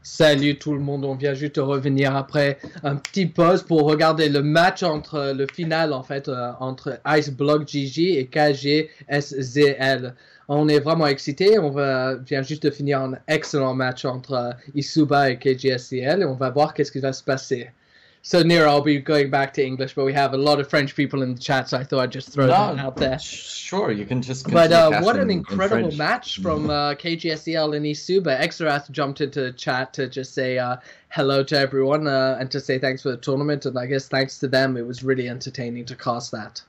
Salut tout le monde, on vient juste de revenir après un petit pause pour regarder le match entre le final en fait entre IceblockGG et KGSZL. On est vraiment excités, vient juste de finir un excellent match entre Isuba et KGSZL et on va voir qu'est-ce qui va se passer. So Nira, I'll be going back to English, but we have a lot of French people in the chat, so I thought I'd just throw that out there. Sure, you can just But what an incredible match from KGSZL and Isuba. Exarath jumped into the chat to just say hello to everyone and to say thanks for the tournament, and I guess thanks to them, it was really entertaining to cast that.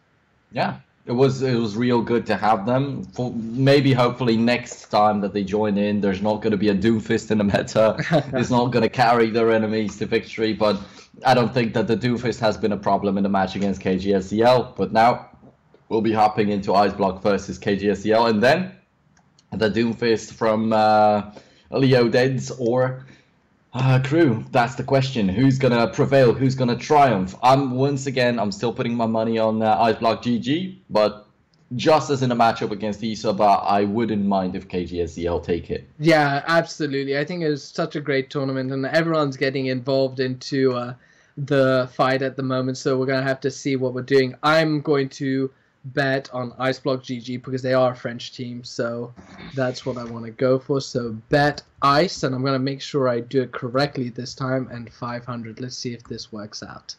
Yeah, it was real good to have them. For maybe hopefully next time that they join in, there's not going to be a Doomfist in the meta. It's not going to carry their enemies to victory, but I don't think that the Doomfist has been a problem in the match against KGSZL, but now we'll be hopping into Iceblock versus KGSZL, and then the Doomfist from Leo Deads or Crew. That's the question. Who's going to prevail? Who's going to triumph? Once again, I'm still putting my money on IceblockGG, but just as in a matchup against Isuba, I wouldn't mind if KGSZL take it. Yeah, absolutely. I think it was such a great tournament, and everyone's getting involved into the fight at the moment, so we're going to have to see what we're doing. I'm going to bet on IceblockGG because they are a French team, so that's what I want to go for. So bet Ice, and I'm going to make sure I do it correctly this time, and 500. Let's see if this works out.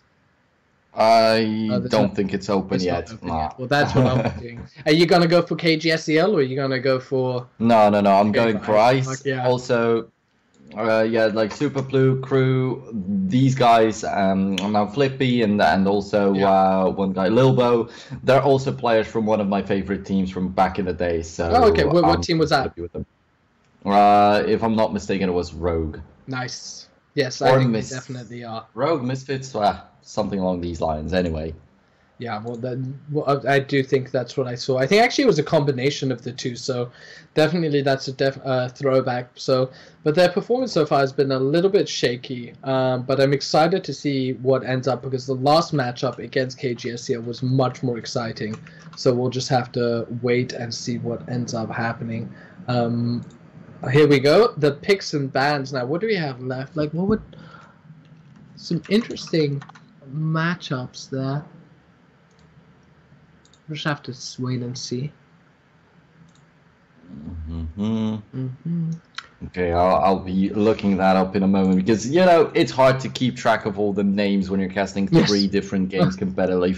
I don't think it's open yet. Well, that's what I'm doing. Are you going to go for KGSZL or are you going to go for... No, I'm going for Ice. Yeah. Also, yeah, like Super Blue, Crew, these guys, now Flippy and also one guy, Lilbo, they're also players from one of my favorite teams from back in the day. So okay, what team was that? With them. If I'm not mistaken, it was Rogue. Nice. Yes, I think they definitely are. Rogue, Misfits, something along these lines anyway. Yeah, well, I do think that's what I saw. I think actually it was a combination of the two, so definitely that's a throwback. But their performance so far has been a little bit shaky, but I'm excited to see what ends up because the last matchup against KGSZL was much more exciting. So we'll just have to wait and see what ends up happening. Here we go, the picks and bans. Now, what do we have left? Like, what would... Some interesting matchups there. We'll just have to wait and see. Okay, I'll be looking that up in a moment because, you know, it's hard to keep track of all the names when you're casting three different games competitively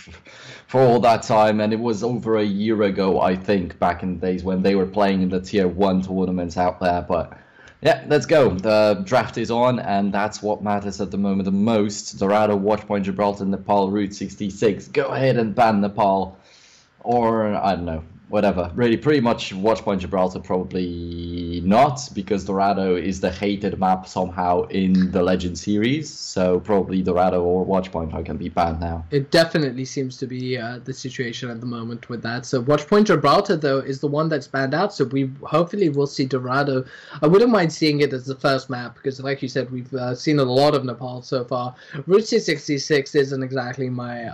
for all that time. And it was over a year ago, I think, back in the days when they were playing in the Tier 1 tournaments out there. But yeah, let's go. The draft is on, and that's what matters at the moment the most. Dorado, Watchpoint, Gibraltar, Nepal, Route 66. Go ahead and ban Nepal. Or, I don't know, whatever. Really, pretty much Watchpoint Gibraltar probably not, because Dorado is the hated map somehow in the Legend series. So probably Dorado or Watchpoint can be banned now. It definitely seems to be the situation at the moment with that. So Watchpoint Gibraltar, though, is the one that's banned out. So we hopefully will see Dorado. I wouldn't mind seeing it as the first map, because like you said, we've seen a lot of Nepal so far. Route 66 isn't exactly my...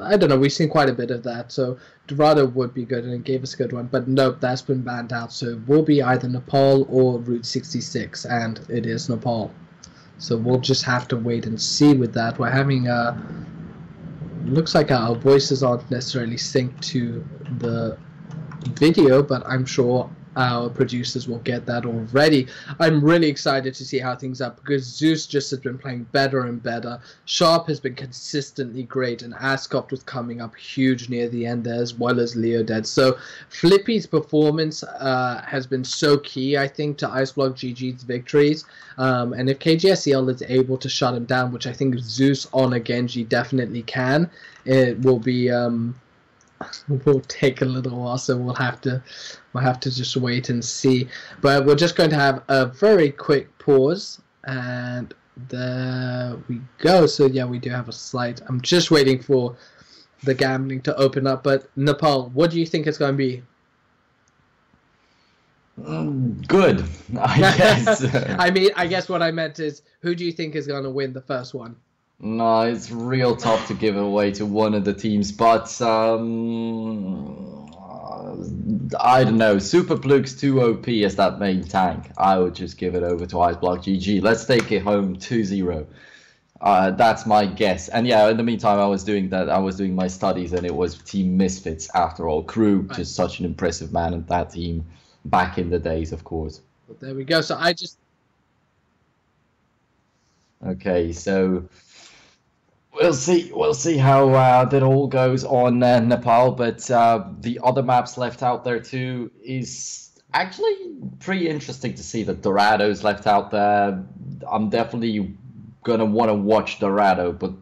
I don't know, we've seen quite a bit of that. So Dorado would be good, and it gave us a good one. But nope, that's been banned out. So it will be either Nepal or Route 66, and it is Nepal. So we'll just have to wait and see with that. We're having looks like our voices aren't necessarily synced to the video, but I'm sure our producers will get that already. I'm really excited to see how things are because Zeus just has been playing better and better. Sharp has been consistently great, and Ascot was coming up huge near the end there, as well as Leo Dead. So Flippy's performance has been so key, I think, to IceblockGG's victories. And if KGSZL is able to shut him down, which I think Zeus on a Genji definitely can, it will be... will take a little while, so we'll have to just wait and see. But we're just going to have a very quick pause, and there we go. So yeah, we do have a slight... I'm just waiting for the gambling to open up. But Nepal, what do you think it's going to be? Good, I guess. I mean, I guess what I meant is, who do you think is going to win the first one? No, it's real tough to give it away to one of the teams, but I don't know, Super Pluke's too OP as that main tank. I would just give it over to IceblockGG. Let's take it home 2-0. That's my guess. And yeah, in the meantime, I was doing my studies, and it was Team Misfits after all. Crew, just such an impressive man in that team back in the days, of course. Well, there we go. So I just... Okay, so we'll see how that all goes on Nepal, but the other maps left out there too is actually pretty interesting to see that Dorado's left out there. I'm definitely gonna want to watch Dorado, but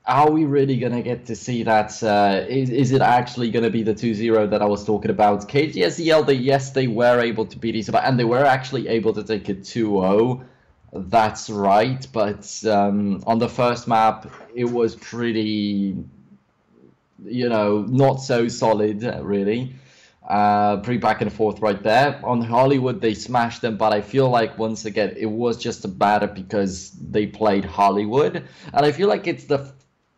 are we really gonna get to see that? Is it actually gonna be the 2-0 that I was talking about? KGSZL, yes, they were able to beat Isaba, and they were actually able to take it 2-0. That's right, but on the first map, it was pretty, you know, not so solid, really. Pretty back and forth right there. On Hollywood, they smashed them, but I feel like, once again, it was just a matter because they played Hollywood. And I feel like it's the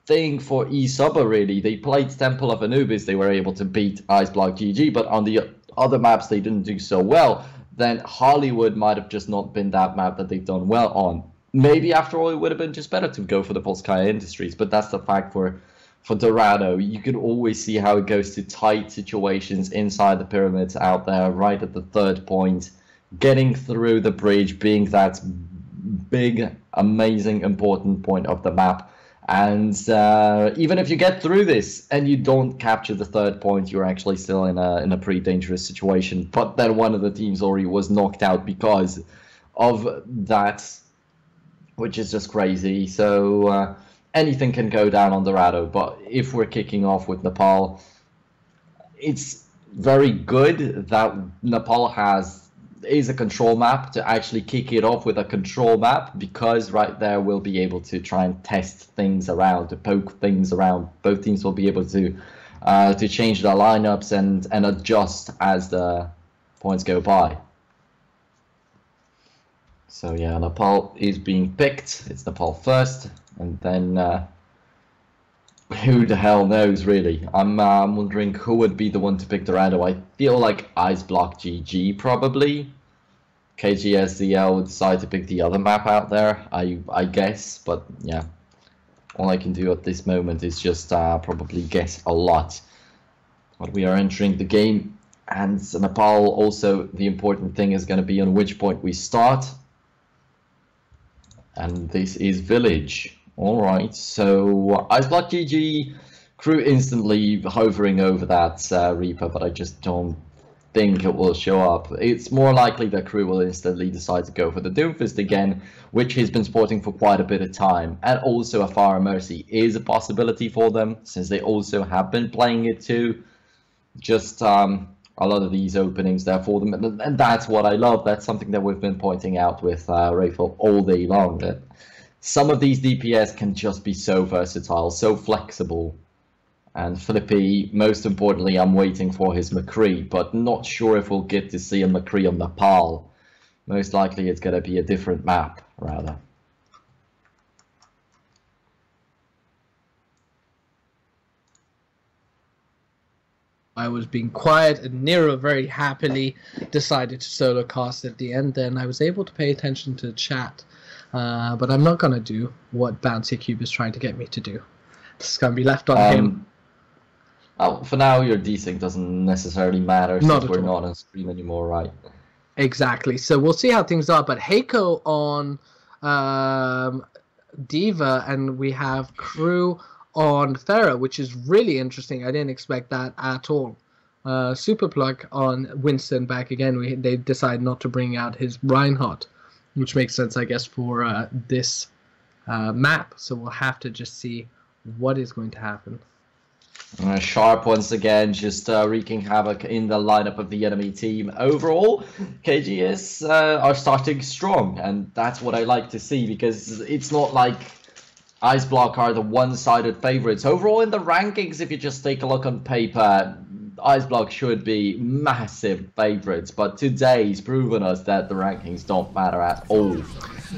thing for eSuba, really. They played Temple of Anubis, they were able to beat IceblockGG, but on the other maps, they didn't do so well. Then Hollywood might have just not been that map that they've done well on. Maybe after all, it would have been just better to go for the Polskaya Industries, but that's the fact for Dorado. You can always see how it goes to tight situations inside the pyramids out there, right at the third point, getting through the bridge, being that big, amazing, important point of the map. And even if you get through this and you don't capture the third point, you're actually still in a pretty dangerous situation. But then one of the teams already was knocked out because of that, which is just crazy. So anything can go down on Dorado. But if we're kicking off with Nepal, it's very good that Nepal is a control map to actually kick it off with a control map, because right there we'll be able to try and test things around, to poke things around. Both teams will be able to change their lineups and adjust as the points go by. So yeah, Nepal is being picked. It's Nepal first, and then who the hell knows, really. I'm wondering who would be the one to pick Dorado. I feel like IceblockGG probably. KGSZL would decide to pick the other map out there, I guess. But yeah, all I can do at this moment is just probably guess a lot. But we are entering the game, and Nepal also, the important thing is going to be on which point we start. And this is Village. Alright, so IceblockGG, Crew instantly hovering over that Reaper, but I just don't think it will show up. It's more likely that Crew will instantly decide to go for the Doomfist again, which he's been sporting for quite a bit of time. And also a Fire Mercy is a possibility for them, since they also have been playing it too. Just a lot of these openings there for them, and that's what I love. That's something that we've been pointing out with Rayful all day long, that some of these DPS can just be so versatile, so flexible. And Flippy, most importantly, I'm waiting for his McCree, but not sure if we'll get to see a McCree on Nepal. Most likely it's going to be a different map, rather. I was being quiet, and Nero very happily decided to solo cast at the end. Then I was able to pay attention to the chat, but I'm not going to do what Bouncy Cube is trying to get me to do. This is going to be left on him. Oh, for now, your desync doesn't necessarily matter, since we're not on stream anymore, right? Exactly. So we'll see how things are. But Heiko on Diva, and we have Crew on Thera, which is really interesting. I didn't expect that at all. Superplug on Winston back again. They decide not to bring out his Reinhardt, which makes sense, I guess, for this map. So we'll have to just see what is going to happen. Sharp once again, just wreaking havoc in the lineup of the enemy team. Overall, KGS are starting strong, and that's what I like to see, because it's not like Iceblock are the one-sided favorites. Overall in the rankings, if you just take a look on paper, Iceblock should be massive favorites, but today's proven us that the rankings don't matter at all.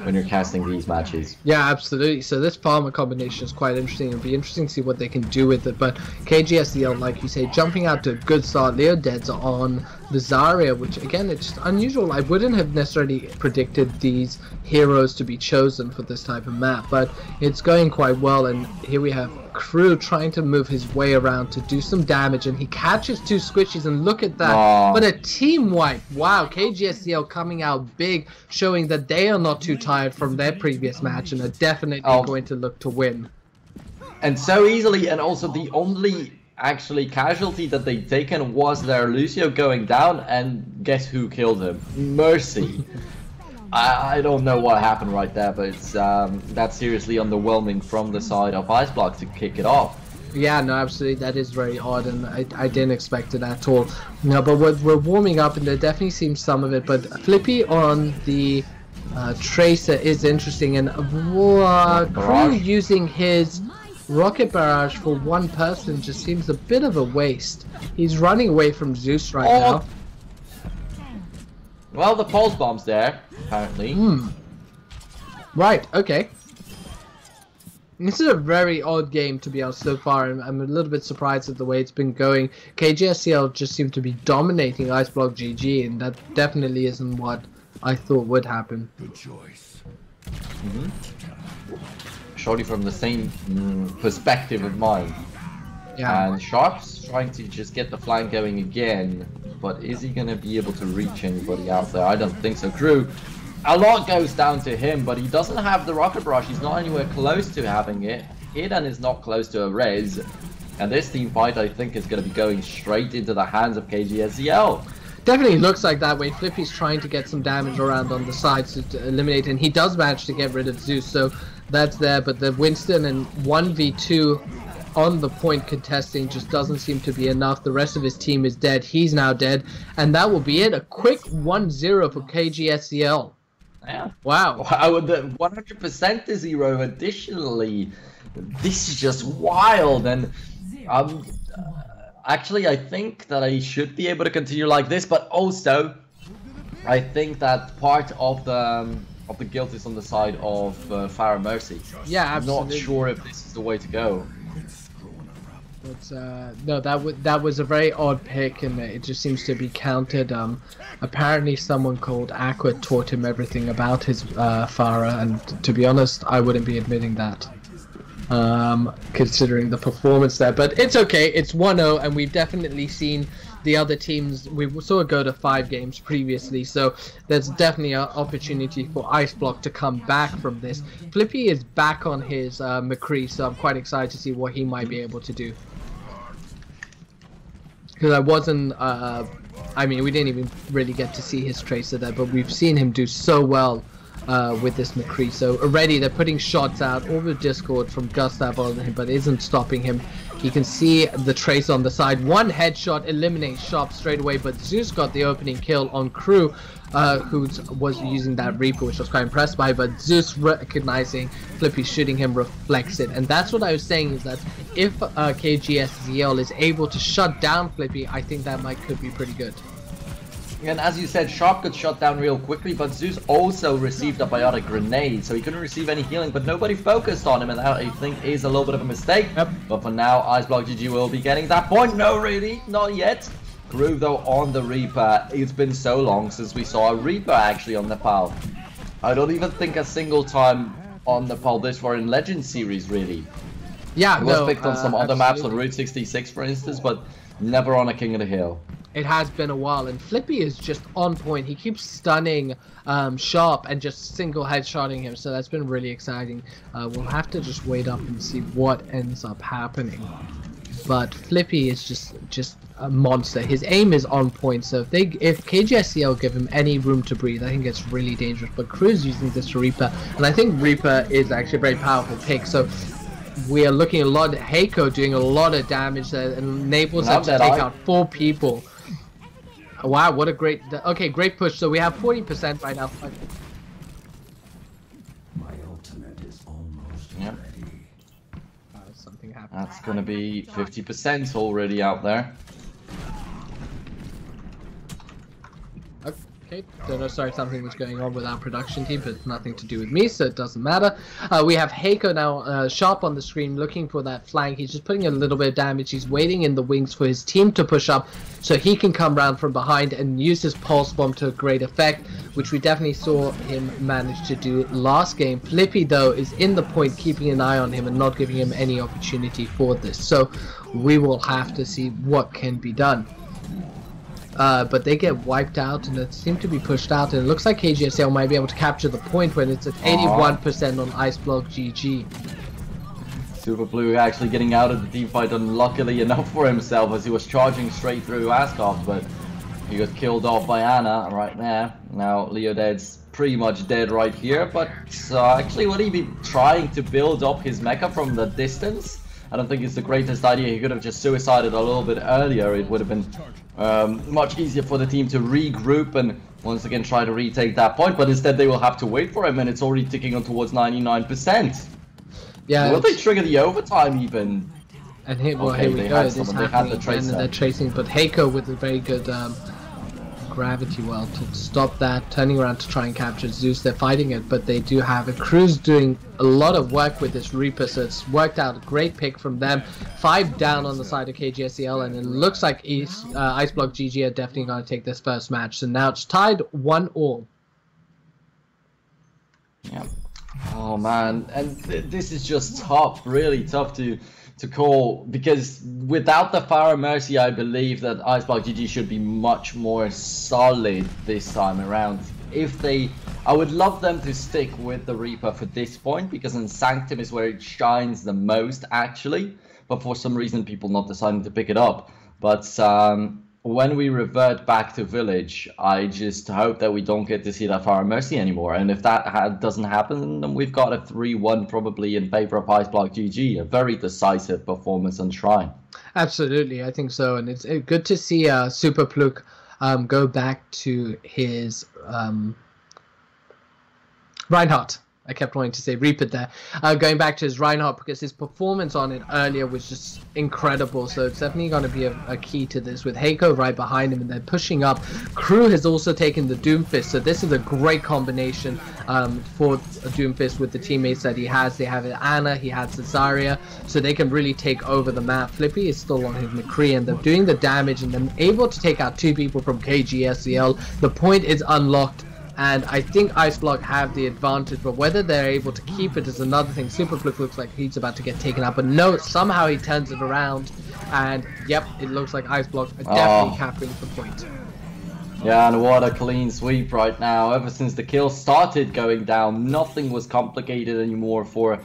when you're casting these matches. Yeah, absolutely. So this farmer combination is quite interesting. It'll be interesting to see what they can do with it. But KGSZL, like you say, jumping out to a good start. Leo Dead's on the Zarya, which again, it's just unusual. I wouldn't have necessarily predicted these heroes to be chosen for this type of map, but it's going quite well. And here we have Crew trying to move his way around to do some damage, and he catches 2 squishies, and look at that. Aww. But a team wipe. Wow, KGSZL coming out big, showing that they are not too tired from their previous match and are definitely going to look to win. And so easily, and also the only actually casualty that they'd taken was their Lucio going down, and guess who killed him? Mercy. I don't know what happened right there, but it's that's seriously underwhelming from the side of IceblockGG to kick it off. Yeah, no, absolutely, that is very odd, and I didn't expect it at all. No, but we're warming up, and there definitely seems some of it, but Flippy on the Tracer is interesting, and Crew using his Rocket Barrage for one person just seems a bit of a waste. He's running away from Zeus right now. Well, the pulse bomb's there, apparently. Right, okay. This is a very odd game, to be honest, so far, and I'm a little bit surprised at the way it's been going. KGSZL just seem to be dominating IceblockGG, and that definitely isn't what I thought would happen. Good choice. Surely from the same perspective of mine. Yeah. And Sharp's trying to just get the flank going again, but is he going to be able to reach anybody out there? I don't think so. Crew, a lot goes down to him, but he doesn't have the rocket barrage. He's not anywhere close to having it. Hidden is not close to a res. And this team fight, I think, is going to be going straight into the hands of KGSZL. Definitely looks like that way. Flippy's trying to get some damage around on the sides to eliminate, and he does manage to get rid of Zeus, so that's there. But the Winston and 1v2 on the point contesting just doesn't seem to be enough. The rest of his team is dead. He's now dead, and that will be it. A quick 1-0 for KGSZL. Yeah. Wow. Wow, the 100% to 0 additionally. This is just wild, and actually I think that I should be able to continue like this, but also I think that part of the guilt is on the side of Farah Mercy. Yeah, absolutely. Not sure if this is the way to go. But no, that was a very odd pick, and it just seems to be counted. Apparently someone called Aqua taught him everything about his Farah, and to be honest, I wouldn't be admitting that. Considering the performance there, but it's okay. It's 1-0, and we've definitely seen the other teams. We saw it go to 5 games previously, so there's definitely an opportunity for IceblockGG to come back from this. Flippy is back on his McCree, so I'm quite excited to see what he might be able to do. Because I wasn't, I mean, we didn't even really get to see his Tracer there, but we've seen him do so well with this McCree. So already they're putting shots out over Discord from Gustav on him, but isn't stopping him. You can see the Trace on the side. One headshot eliminates Sharp straight away, but Zeus got the opening kill on Crew, who was using that Reaper, which I was quite impressed by, but Zeus recognizing Flippy shooting him reflects it. And that's what I was saying, is that if KGSZL is able to shut down Flippy, I think that could be pretty good. And as you said, Sharp got shot down real quickly, but Zeus also received a biotic grenade, so he couldn't receive any healing, but nobody focused on him, and that I think is a little bit of a mistake. Yep. But for now, IceblockGG will be getting that point. No, really, not yet. Crew, though, on the Reaper. It's been so long since we saw a Reaper actually on the PAL. I don't even think a single time on the PAL this far in Legend series, really. Yeah, it was picked on some other maps on Route 66, for instance, but never on a King of the Hill. It has been a while, and Flippy is just on point. He keeps stunning Sharp and just single headshotting him, so that's been really exciting. We'll have to just wait up and see what ends up happening. But Flippy is just a monster. His aim is on point, so if KGSZL give him any room to breathe, I think it's really dangerous. But Crew's using this Reaper, and I think Reaper is actually a very powerful pick. So we are looking at a lot of Heiko doing a lot of damage that enables him to take out 4 people. Wow, what a great... Okay, great push. So we have 40% right now. My ultimate is almost ready. Something happened. That's going to be 50% already out there. Okay, don't know, sorry, something was going on with our production team, but nothing to do with me, so it doesn't matter. We have Heiko now sharp on the screen, looking for that flank. He's just putting a little bit of damage. He's waiting in the wings for his team to push up, so he can come round from behind and use his pulse bomb to a great effect, which we definitely saw him manage to do last game. Flippy, though, is in the point, keeping an eye on him and not giving him any opportunity for this. So we will have to see what can be done. But they get wiped out and they seem to be pushed out, and it looks like KGSZL might be able to capture the point when it's at 81% on IceblockGG. Super Blue actually getting out of the team fight unluckily enough for himself as he was charging straight through Askov, but he got killed off by Anna right there. Now Leoded's pretty much dead right here, but actually would he be trying to build up his mecha from the distance? I don't think it's the greatest idea. He could have just suicided a little bit earlier. It would have been much easier for the team to regroup and once again try to retake that point, but instead they will have to wait for him, and it's already ticking on towards 99%. Yeah, will they trigger the overtime even? And here, well, here we go. It is happening again, and they're tracing, but Heiko with a very good gravity well to stop that, turning around to try and capture Zeus. They're fighting it, but they do have a Crew's doing a lot of work with this Reaper, so it's worked out. A great pick from them. 5 down on the side of KGSZL, and it looks like IceblockGG are definitely going to take this first match. So now it's tied 1-1. Yeah. Oh man, and this is just tough, really tough to call, because without the Fire Mercy, I believe that IceblockGG should be much more solid this time around. I would love them to stick with the Reaper for this point, because in Sanctum is where it shines the most actually, but for some reason people not deciding to pick it up. But when we revert back to Village, I just hope that we don't get to see that Fire Mercy anymore. And if that doesn't happen, then we've got a 3-1 probably in favor of IceblockGG. A very decisive performance on Shrine. Absolutely, I think so. And it's good to see Super Pluk go back to his Reinhardt. I kept wanting to say Reaper there. Going back to his Reinhardt, because his performance on it earlier was just incredible. So it's definitely going to be a key to this, with Heiko right behind him and they're pushing up. Crew has also taken the Doomfist, so this is a great combination for Doomfist with the teammates that he has. They have Anna, he has Cesaria, so they can really take over the map. Flippy is still on his McCree, and they're doing the damage and then able to take out 2 people from KGSZL. The point is unlocked, and I think Iceblock have the advantage, but whether they're able to keep it is another thing. Superflip looks like he's about to get taken out, but no, somehow he turns it around, and yep, it looks like Iceblock are definitely capturing the point. Yeah, and what a clean sweep right now. Ever since the kill started going down, nothing was complicated anymore for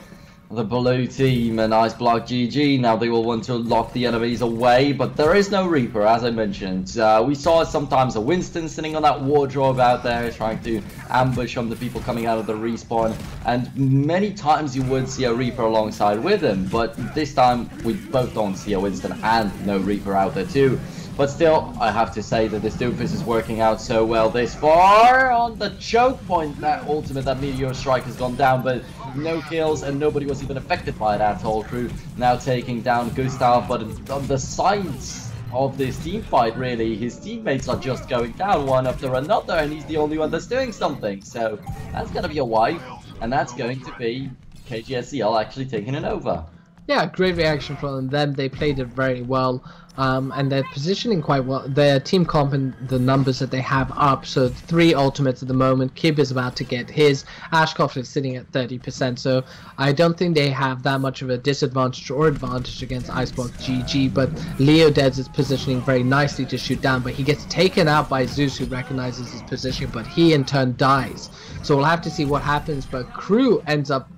the blue team and IceblockGG. Now they will want to lock the enemies away, but there is no Reaper, as I mentioned. We saw sometimes a Winston sitting on that wardrobe out there trying to ambush on the people coming out of the respawn, and many times you would see a Reaper alongside with him, but this time we both don't see a Winston and no Reaper out there too. But still, I have to say that this Doomfist is working out so well this far. On the choke point, that ultimate, that Meteor Strike has gone down, but no kills and nobody was even affected by that whole Crew. Now taking down Gustav, but on the sides of this team fight, really, his teammates are just going down one after another, and he's the only one that's doing something. So that's going to be a wipe, and that's going to be KGSZL actually taking it over. Yeah, great reaction from them. They played it very well, and they're positioning quite well. Their team comp and the numbers that they have up, so 3 ultimates at the moment. Kib is about to get his. Ashkoff is sitting at 30%, so I don't think they have that much of a disadvantage or advantage against IceblockGG, but Leodez is positioning very nicely to shoot down, but he gets taken out by Zeus, who recognizes his position, but he in turn dies. So we'll have to see what happens, but Crew ends up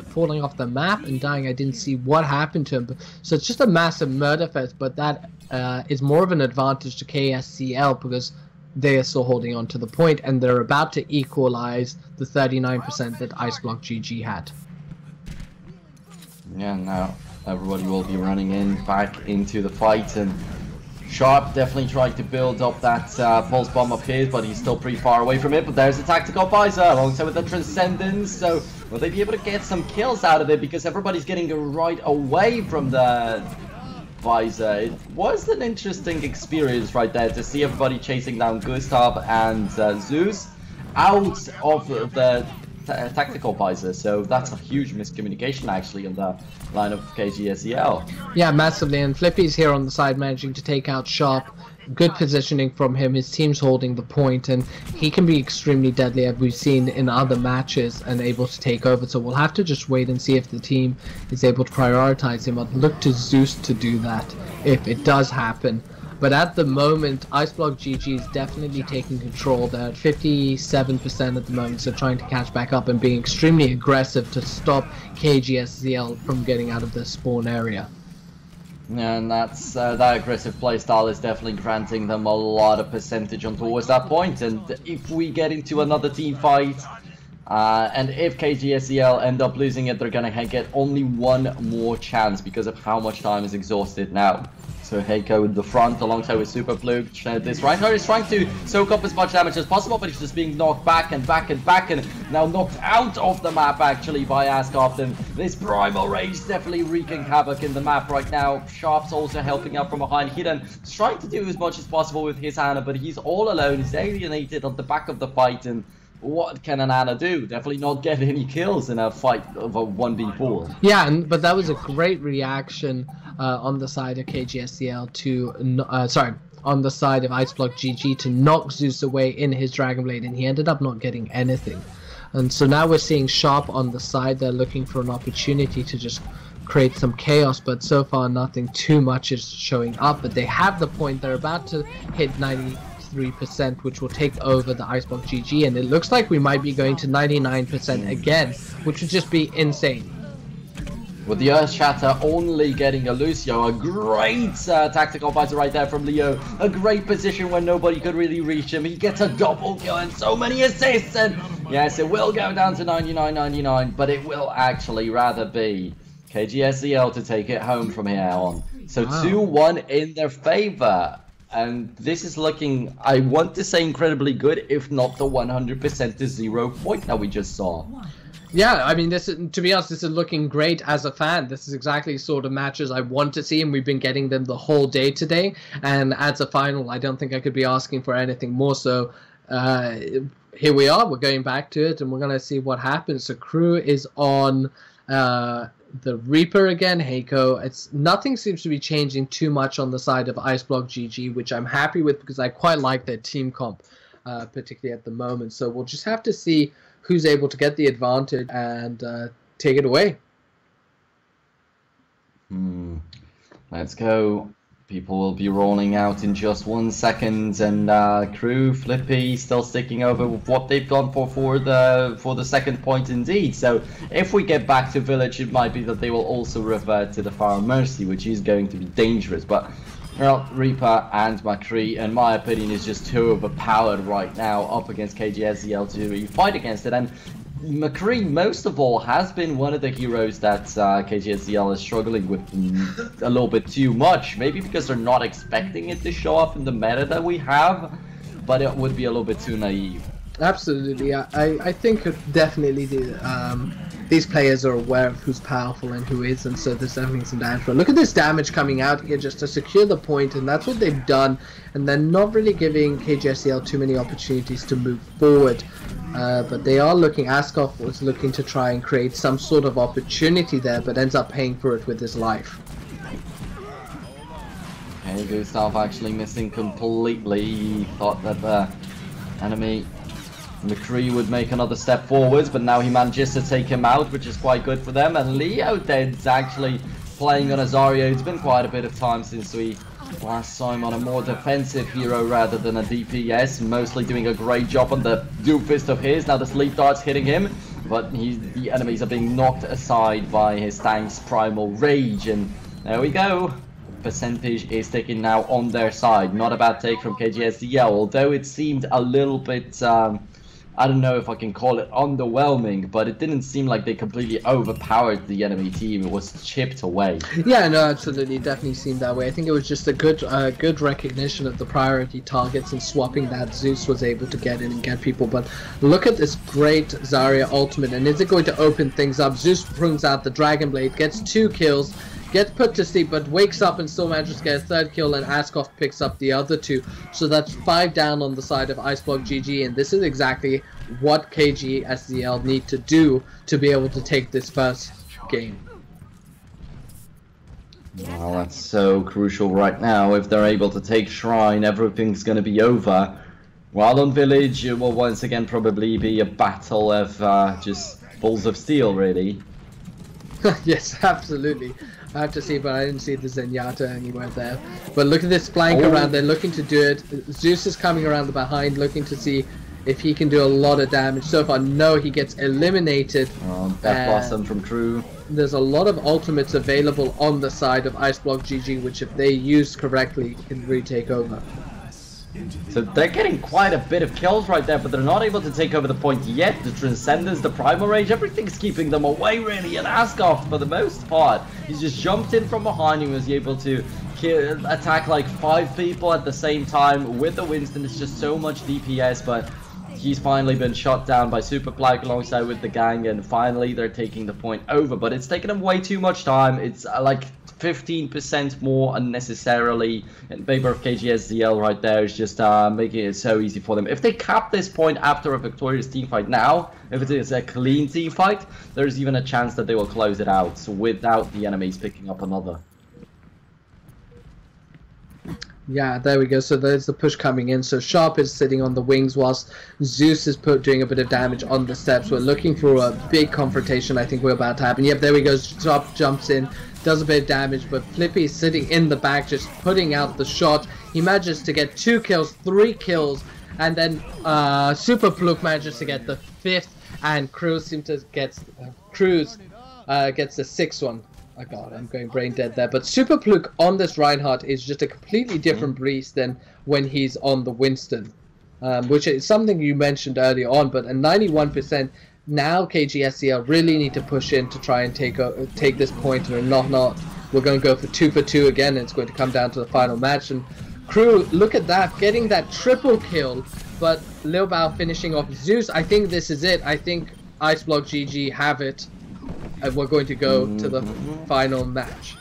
falling off the map and dying. I didn't see what happened to him, so it's just a massive murder fest, but that is more of an advantage to KSCL because they are still holding on to the point and they're about to equalize the 39% that IceblockGG had. Yeah, now everybody will be running in back into the fight, and Sharp definitely tried to build up that pulse bomb of his, but he's still pretty far away from it. But there's a tactical visor alongside with the Transcendence, so will they be able to get some kills out of it, because everybody's getting right away from the Visor. It was an interesting experience right there to see everybody chasing down Gustav and Zeus out of the tactical Visor. So that's a huge miscommunication actually in the line of KGSZL. Yeah, massively. And Flippy's here on the side managing to take out Sharp. Good positioning from him. His team's holding the point, and he can be extremely deadly, as we've seen in other matches, and able to take over. So we'll have to just wait and see if the team is able to prioritize him. I'd look to Zeus to do that if it does happen. But at the moment, IceblockGG is definitely taking control. They're at 57% at the moment, so trying to catch back up and being extremely aggressive to stop KGSZL from getting out of the spawn area. And that's that aggressive playstyle is definitely granting them a lot of percentage on towards that point. And if we get into another team fight, and if KGSZL end up losing it, they're gonna get only one more chance because of how much time is exhausted now. So Heiko in the front alongside with Super Fluke. This Reinhardt is trying to soak up as much damage as possible, but he's just being knocked back and back and back, and now knocked out of the map actually by Ascot. And this Primal Rage definitely wreaking havoc in the map right now. Sharp's also helping out from behind. Hidden is trying to do as much as possible with his Ana, but he's all alone. He's alienated on the back of the fight, and what can an Ana do? Definitely not get any kills in a fight of a 1v4. Yeah, but that was a great reaction on the side of KGSZL to, on the side of IceblockGG to knock Zeus away in his Dragon Blade, and he ended up not getting anything. And so now we're seeing Sharp on the side. They're looking for an opportunity to just create some chaos, but so far nothing too much is showing up. But they have the point. They're about to hit 93%, which will take over the IceblockGG, and it looks like we might be going to 99% again, which would just be insane. With the Earth Shatter only getting a Lucio, a great tactical fighter right there from Leo. A great position when nobody could really reach him. He gets a double kill and so many assists, and yes, it will go down to 99.99, but it will actually rather be KGSZL to take it home from here on. So 2-1 in their favor. And this is looking, I want to say, incredibly good, if not the 100% to 0 point that we just saw. Yeah, I mean, this is, to be honest, this is looking great as a fan. This is exactly the sort of matches I want to see, and we've been getting them the whole day today. And as a final, I don't think I could be asking for anything more. So here we are. We're going back to it, and we're going to see what happens. So Crew is on the Reaper again. Heiko. Nothing seems to be changing too much on the side of IceblockGG, which I'm happy with because I quite like their team comp, particularly at the moment. So we'll just have to see who's able to get the advantage and take it away. Let's go. People will be rolling out in just 1 second, and Crew, Flippy still sticking over with what they've gone for the second point indeed. So if we get back to Village, it might be that they will also revert to the Fire Mercy, which is going to be dangerous. But well, Reaper and McCree, in my opinion, is just too overpowered right now up against KGSZL to really fight against it. And McCree, most of all, has been one of the heroes that KGSZL is struggling with a little bit too much. Maybe because they're not expecting it to show up in the meta that we have, but it would be a little bit too naive. Absolutely, I think definitely these players are aware of who's powerful and who isn't, so there's definitely some damage. But look at this damage coming out here just to secure the point, and that's what they've done, and they're not really giving KGSZL too many opportunities to move forward. But they are looking, Askov was looking to try and create some sort of opportunity there, but ends up paying for it with his life. Okay, Gustav actually missing completely. He thought that the enemy McCree would make another step forwards, but now he manages to take him out, which is quite good for them. And Leo Dead's actually playing on Azario. It's been quite a bit of time since we last saw him on a more defensive hero rather than a DPS, mostly doing a great job on the Doomfist of his. Now the Sleep Dart's hitting him, but the enemies are being knocked aside by his tank's Primal Rage, and there we go. Percentage is taken now on their side. Not a bad take from KGSZL, although it seemed a little bit I don't know if I can call it underwhelming, but it didn't seem like they completely overpowered the enemy team. It was chipped away. Yeah, no, absolutely, it definitely seemed that way. I think it was just a good recognition of the priority targets and swapping that Zeus was able to get in and get people. But look at this great Zarya ultimate, and is it going to open things up? Zeus brings out the Dragon Blade, gets 2 kills. gets put to sleep, but wakes up and still manages to get a third kill, and Askov picks up the other 2. So that's 5 down on the side of IceblockGG, and this is exactly what KGSZL need to do to be able to take this first game. Well, that's so crucial right now. If they're able to take Shrine, everything's going to be over. While on Village, it will once again probably be a battle of just balls of steel, really. Yes, absolutely. I have to see, but I didn't see the Zenyatta anywhere there. But look at this flank around. They're looking to do it. Zeus is coming around the behind, looking to see if he can do a lot of damage. So far, no, he gets eliminated. Death Blossom from Crew. There's a lot of ultimates available on the side of IceblockGG, which if they use correctly, can retake over. So they're getting quite a bit of kills right there, but they're not able to take over the point yet. The Transcendence, the Primal Rage, everything's keeping them away really. And Askov, for the most part, he's just jumped in from behind. He was able to attack like 5 people at the same time with the Winston. It's just so much DPS, but he's finally been shot down by Super Plug alongside with the gang, and finally they're taking the point over. But it's taken them way too much time. It's like 15% more unnecessarily in favor of KGSZL right there. Is just making it so easy for them. If they cap this point after a victorious teamfight now, if it is a clean teamfight, there's even a chance that they will close it out without the enemies picking up another. Yeah, there we go. So there's the push coming in. So Sharp is sitting on the wings whilst Zeus is doing a bit of damage on the steps. We're looking for a big confrontation. I think we're about to happen. Yep, there we go. Sharp jumps in, does a bit of damage, but Flippy is sitting in the back just putting out the shot. He manages to get 2 kills, 3 kills, and then Super Pluk manages to get the 5th, and Cruz seems to get gets the 6th one. Oh god, I'm going brain dead there. But Super Pluk on this Reinhardt is just a completely different beast than when he's on the Winston, which is something you mentioned earlier on. But at 91%, now KGSZL really need to push in to try and take this point, and not. We're going to go for 2 for 2 again, and it's going to come down to the final match. And Crew, look at that, getting that triple kill, but Lil Bao finishing off Zeus. I think this is it. I think IceblockGG have it. And we're going to go to the final match.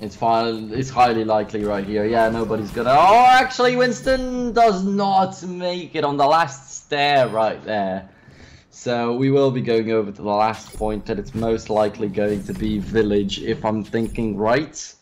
It's highly likely right here. Yeah, nobody's gonna... Oh, actually, Winston does not make it on the last stair right there. So we will be going over to the last point, that it's most likely going to be Village, if I'm thinking right.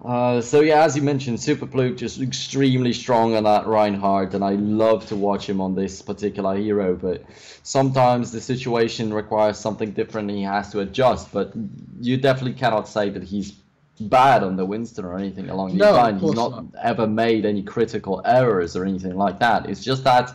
So yeah, as you mentioned, Super Pluk just extremely strong on that Reinhardt, and I love to watch him on this particular hero, but sometimes the situation requires something different and he has to adjust. But you definitely cannot say that he's bad on the Winston or anything along these lines. He's not ever made any critical errors or anything like that. It's just that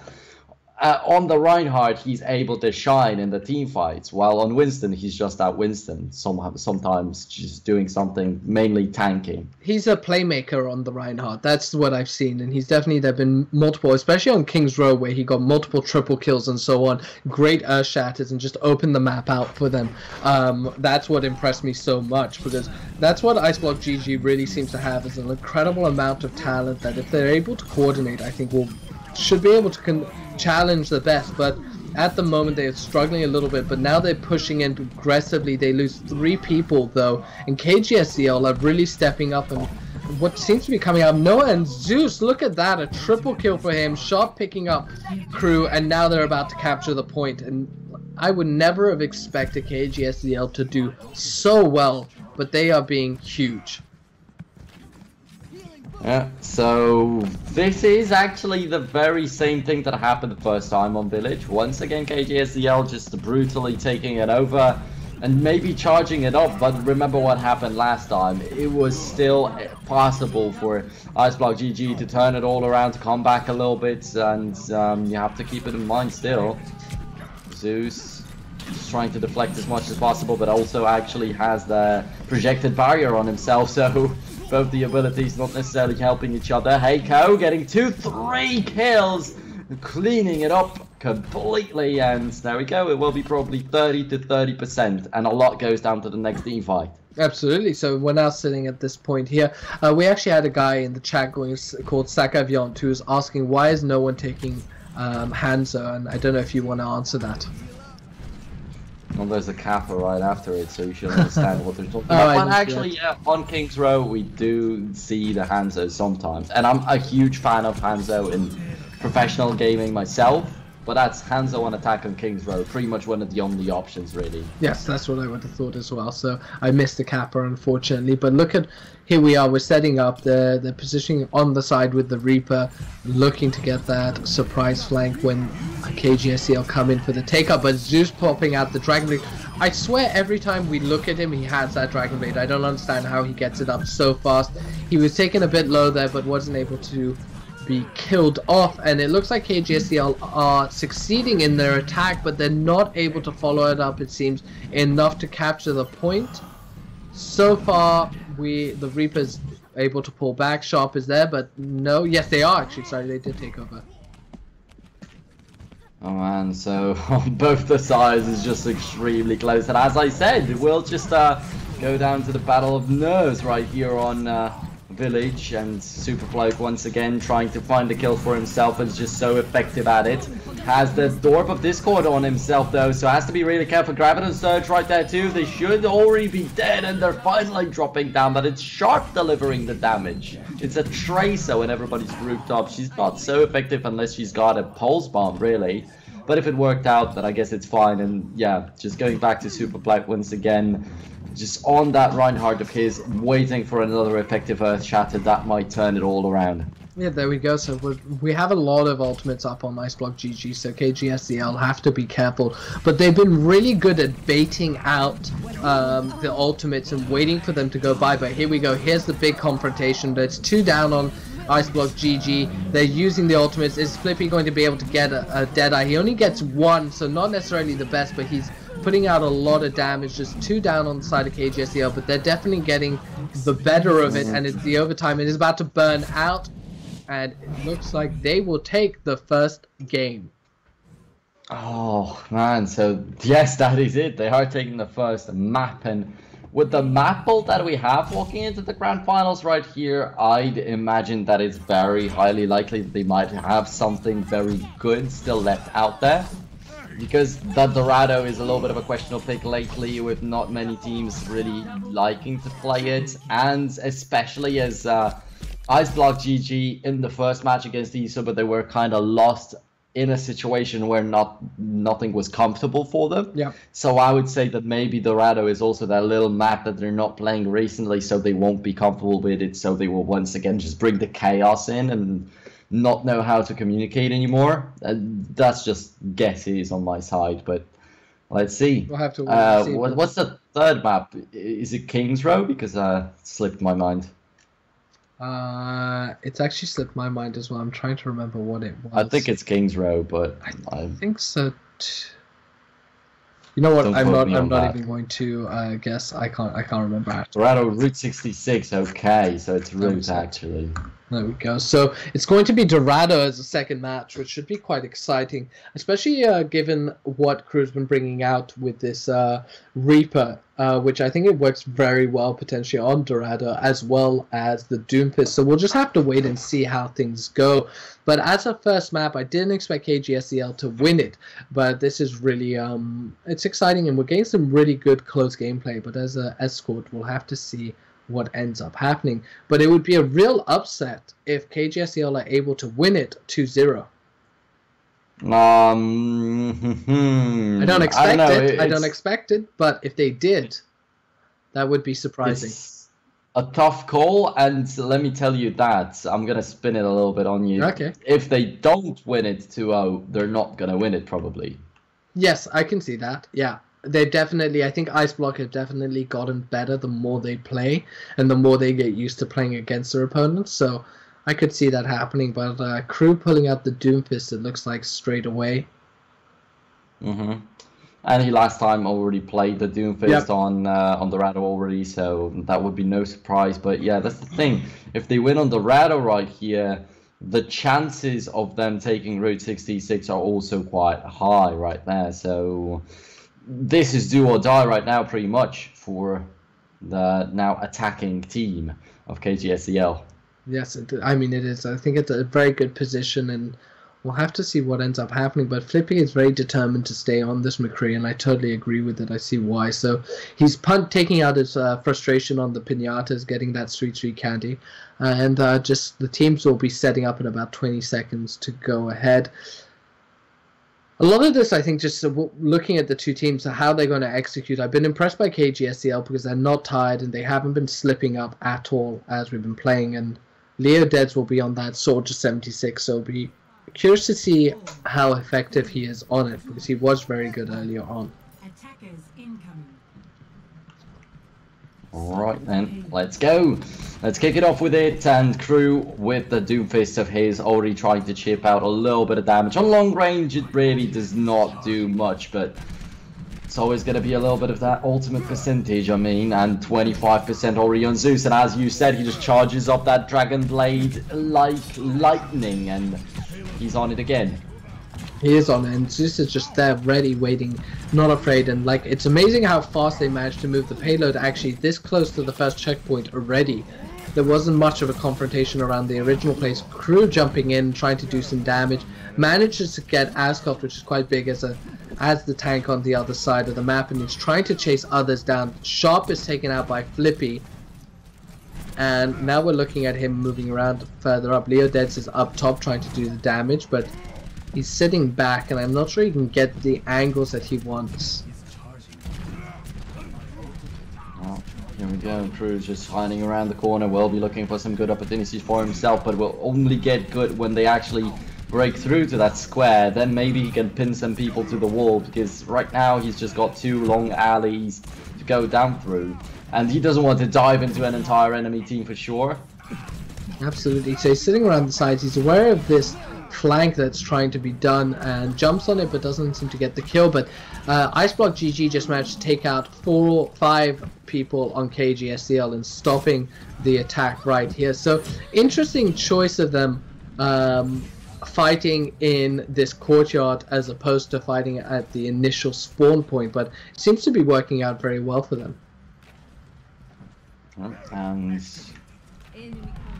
on the Reinhardt, he's able to shine in the team fights, while on Winston, he's just that Winston, sometimes just doing something, mainly tanking. He's a playmaker on the Reinhardt. That's what I've seen, and he's definitely, there have been multiple, especially on King's Row, where he got multiple triple kills and so on, great earth shatters, and just opened the map out for them. That's what impressed me so much, because that's what IceblockGG really seems to have, is an incredible amount of talent that if they're able to coordinate, I think should be able to challenge the best. But at the moment they're struggling a little bit, but now they're pushing in aggressively. They lose 3 people though, and KGSZL are really stepping up, and what seems to be coming out, Noah and Zeus, look at that, a triple kill for him, Sharp picking up Crew, and now they're about to capture the point. And I would never have expected KGSZL to do so well, but they are being huge. Yeah, so this is actually the very same thing that happened the first time on Village. Once again, KGSZL just brutally taking it over and maybe charging it up, but remember what happened last time. It was still possible for IceblockGG to turn it all around, to come back a little bit, and you have to keep it in mind still. Zeus just trying to deflect as much as possible, but also actually has the projected barrier on himself, so both the abilities not necessarily helping each other. Heiko getting 2-3 kills, cleaning it up completely, and there we go. It will be probably 30 to 30%, and a lot goes down to the next team fight. Absolutely. So we're now sitting at this point here. We actually had a guy in the chat called Sakaviant who was asking, why is no one taking Hanzo? And I don't know if you want to answer that. Well, there's a kappa right after it, so you should understand what they're talking about. But actually, yeah, on King's Row, we do see the Hanzo sometimes. And I'm a huge fan of Hanzo in professional gaming myself. But that's Hanzo on attack on King's Row, pretty much one of the only options, really. Yes, that's what I would have thought as well. So I missed the kappa, unfortunately. But look at, here we are, we're setting up the positioning on the side with the Reaper, looking to get that surprise flank when KGSZL come in for the take-up. But Zeus popping out the Dragon Blade. I swear every time we look at him, he has that Dragon Blade. I don't understand how he gets it up so fast. He was taken a bit low there, but wasn't able to be killed off, and it looks like KGSZL are succeeding in their attack, but they're not able to follow it up, it seems, enough to capture the point. So far, the Reaper's able to pull back. Sharp is there, but no, yes they are actually, sorry, they did take over. Oh man, so on both the sides is just extremely close, and as I said, we'll just go down to the battle of nerves right here on Village, and Superbloke once again trying to find a kill for himself, and is just so effective at it. Has the Dwarf of Discord on himself though, so has to be really careful. Graviton Surge right there too. They should already be dead, and they're finally dropping down, but it's Sharp delivering the damage. It's a Tracer when everybody's grouped up. She's not so effective unless she's got a Pulse Bomb, really. But if it worked out, then I guess it's fine. And yeah, just going back to Superbloke once again, just on that Reinhardt of his, waiting for another effective Earth Shatter that might turn it all around. Yeah, there we go. So we have a lot of ultimates up on IceblockGG, so KGSZL have to be careful. But they've been really good at baiting out the ultimates and waiting for them to go by. But here we go. Here's the big confrontation. There's 2 down on IceblockGG. They're using the ultimates. Is Flippy going to be able to get a Deadeye? He only gets 1, so not necessarily the best, but he's putting out a lot of damage. Just 2 down on the side of KGSZL, but they're definitely getting the better of it, and it's the overtime. It is about to burn out, and it looks like they will take the first game. Oh man, so yes, that is it. They are taking the first map, and with the map build that we have walking into the grand finals right here, I'd imagine that it's very highly likely that they might have something very good still left out there. Because the Dorado is a little bit of a questionable pick lately, with not many teams really liking to play it, and especially as IceblockGG in the first match against ESO, but they were kind of lost in a situation where nothing was comfortable for them. Yeah. So I would say that maybe Dorado is also that little map that they're not playing recently, so they won't be comfortable with it, so they will once again just bring the chaos in and not know how to communicate anymore. That's just guesses on my side, but let's see. We'll have to see. What's the third map? Is it King's Row? Because it slipped my mind. It's actually slipped my mind as well. I'm trying to remember what it was. I think it's King's Row, but I think so. You know what? I'm not even going to guess. I can't remember. Dorado Route 66. Okay, so it's Route actually. There we go. So it's going to be Dorado as a second match, which should be quite exciting, especially given what Crew's been bringing out with this Reaper, which I think it works very well potentially on Dorado as well as the Doomfist. So we'll just have to wait and see how things go. But as a first map, I didn't expect KGSZL to win it, but this is really it's exciting, and we're getting some really good close gameplay. But as an escort, we'll have to see what ends up happening. But it would be a real upset if KGSZL are able to win it 2-0. I don't expect it, but if they did, that would be surprising. It's a tough call, and let me tell you that I'm gonna spin it a little bit on you. Okay. If they don't win it 2-0, they're not gonna win it probably. Yes, I can see that. Yeah. They definitely, I think Iceblock have definitely gotten better the more they play and the more they get used to playing against their opponents. So I could see that happening. But Crew pulling out the Doomfist, it looks like straight away. And he last time already played the Doomfist on Dorado already, so that would be no surprise. But yeah, that's the thing. If they win on Dorado right here, the chances of them taking Route 66 are also quite high right there. So this is do or die right now, pretty much, for the now attacking team of KGSZL. Yes, I mean it is. I think it's a very good position, and we'll have to see what ends up happening. But Flippy is very determined to stay on this McCree, and I totally agree with it. I see why. So he's taking out his frustration on the pinatas, getting that Street candy, and just the teams will be setting up in about 20 seconds to go ahead. A lot of this, I think, just looking at the two teams, how they're going to execute. I've been impressed by KGSZL because they're not tired and they haven't been slipping up at all as we've been playing. And Leo Deads will be on that Soldier 76, so I'll be curious to see how effective he is on it because he was very good earlier on. Attackers incoming. Alright then, let's go. Let's kick it off with it, and Crew with the Doomfist of his already trying to chip out a little bit of damage. On long range it really does not do much, but it's always going to be a little bit of that ultimate percentage, I mean, and 25% already on Zeus, and as you said, he just charges up that Dragon Blade like lightning, and he's on it again. He is on it, and Zeus is just there, ready, waiting, not afraid, and like, it's amazing how fast they managed to move the payload actually this close to the first checkpoint already. There wasn't much of a confrontation around the original place. Crew jumping in, trying to do some damage, manages to get Ascot, which is quite big as the tank on the other side of the map, and he's trying to chase others down. Sharp is taken out by Flippy, and now we're looking at him moving around further up. Leo Deads is up top trying to do the damage, but he's sitting back, and I'm not sure he can get the angles that he wants. Here we go, Crew's just hiding around the corner, will be looking for some good opportunities for himself, but will only get good when they actually break through to that square. Then maybe he can pin some people to the wall, because right now he's just got 2 long alleys to go down through, and he doesn't want to dive into an entire enemy team for sure. Absolutely, so he's sitting around the sides, he's aware of this flank that's trying to be done and jumps on it but doesn't seem to get the kill. But IceblockGG just managed to take out 4-5 people on KGSZL and stopping the attack right here. So interesting choice of them fighting in this courtyard as opposed to fighting at the initial spawn point, but it seems to be working out very well for them. And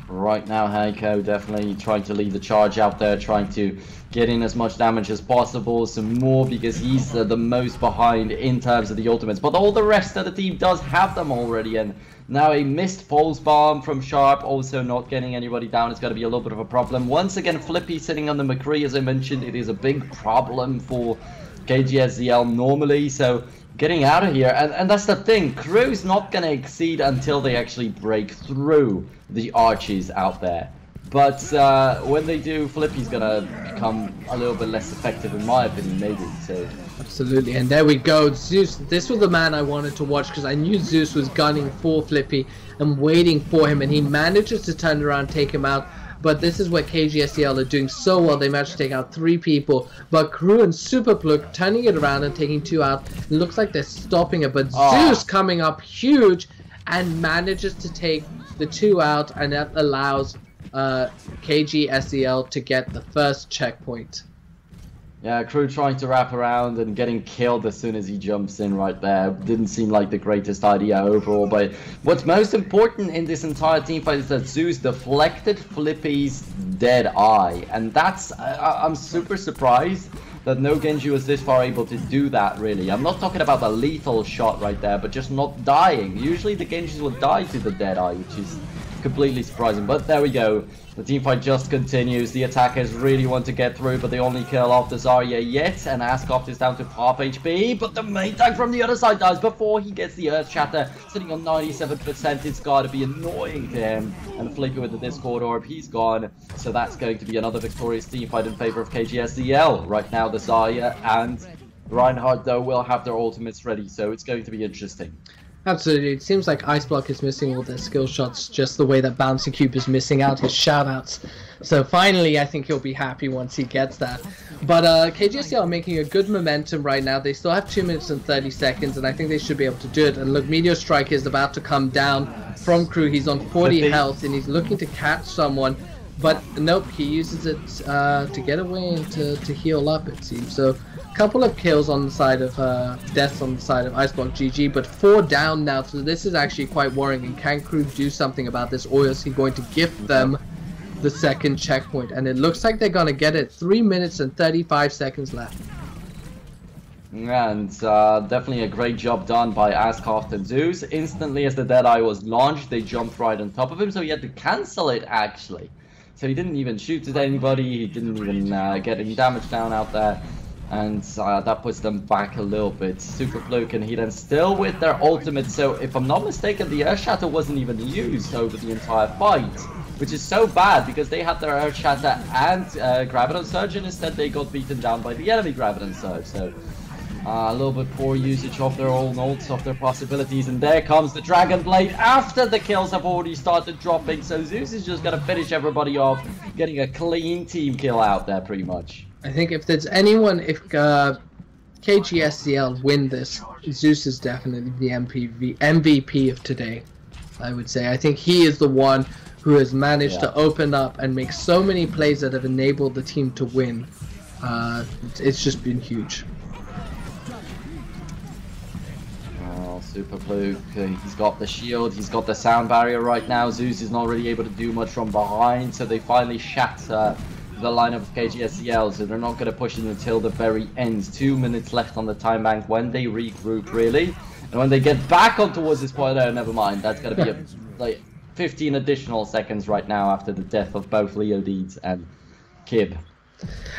right now, Heiko definitely trying to lead the charge out there, trying to get in as much damage as possible, some more, because he's the most behind in terms of the ultimates. But all the rest of the team does have them already, and now a missed pulse bomb from Sharp, also not getting anybody down. It's going to be a little bit of a problem. Once again, Flippy sitting on the McCree, as I mentioned, it is a big problem for KGSZL normally, so getting out of here, and that's the thing, Crew's not going to exceed until they actually break through the arches out there. But when they do, Flippy's going to become a little bit less effective in my opinion, maybe. So absolutely, and there we go, Zeus. This was the man I wanted to watch because I knew Zeus was gunning for Flippy and waiting for him, and he manages to turn around, take him out. But this is where KGSZL are doing so well. They managed to take out 3 people. But Crew and Superplug turning it around and taking 2 out. It looks like they're stopping it. But Zeus coming up huge and manages to take the 2 out. And that allows KGSZL to get the first checkpoint. yeah, Crew trying to wrap around and getting killed as soon as he jumps in right there. Didn't seem like the greatest idea overall, but what's most important in this entire team fight is that Zeus deflected Flippy's dead eye, and that's, I'm super surprised that no Genji was this far able to do that, really. I'm not talking about the lethal shot right there, but just not dying. Usually the Genjis will die to the dead eye, which is completely surprising, but there we go. The teamfight just continues. The attackers really want to get through, but they only kill off the Zarya yet, and Ascot is down to half HP, but the main tank from the other side dies before he gets the Earth Shatter, sitting on 97%. It's gotta be annoying to him, and Flippy with the Discord Orb, he's gone, so that's going to be another victorious teamfight in favor of KGSZL. Right now the Zarya and Reinhardt though will have their ultimates ready, so it's going to be interesting. Absolutely, it seems like Iceblock is missing all their skill shots just the way that Bouncy Cube is missing out his shoutouts. So finally, I think he'll be happy once he gets that. But KGSZL are making a good momentum right now. They still have 2 minutes and 30 seconds, and I think they should be able to do it. And look, Meteor Strike is about to come down from Crew. He's on 40 health, and he's looking to catch someone. But nope, he uses it to get away and to heal up, it seems. So couple of kills on the side of deaths on the side of IceblockGG, but 4 down now, so this is actually quite worrying. And can Crew do something about this, or is he going to gift them the second checkpoint, and it looks like they're gonna get it. 3 minutes and 35 seconds left. And definitely a great job done by Ascot and Zeus. Instantly as the Deadeye was launched, they jumped right on top of him, so he had to cancel it actually. So he didn't even shoot at anybody, he didn't even get any damage down out there. And that puts them back a little bit. Super Fluke and Heathen still with their ultimate, so if I'm not mistaken, the Earth Shatter wasn't even used over the entire fight. Which is so bad, because they had their Earth Shatter and Graviton Surge, and instead they got beaten down by the enemy Graviton Surge. So a little bit poor usage of their own ults, of their possibilities, and there comes the Dragon Blade after the kills have already started dropping. So Zeus is just going to finish everybody off, getting a clean team kill out there pretty much. I think if there's anyone, if KGSZL win this, Zeus is definitely the MVP of today, I would say. I think he is the one who has managed to open up and make so many plays that have enabled the team to win. It's just been huge. Super Fluke, he's got the shield, he's got the sound barrier right now. Zeus is not really able to do much from behind, so they finally shatter the lineup of KGSZL, so they're not going to push it until the very end. 2 minutes left on the time bank when they regroup, really. And when they get back on towards this point, oh, never mind, that's going to be like 15 additional seconds right now after the death of both Leodides and Kib.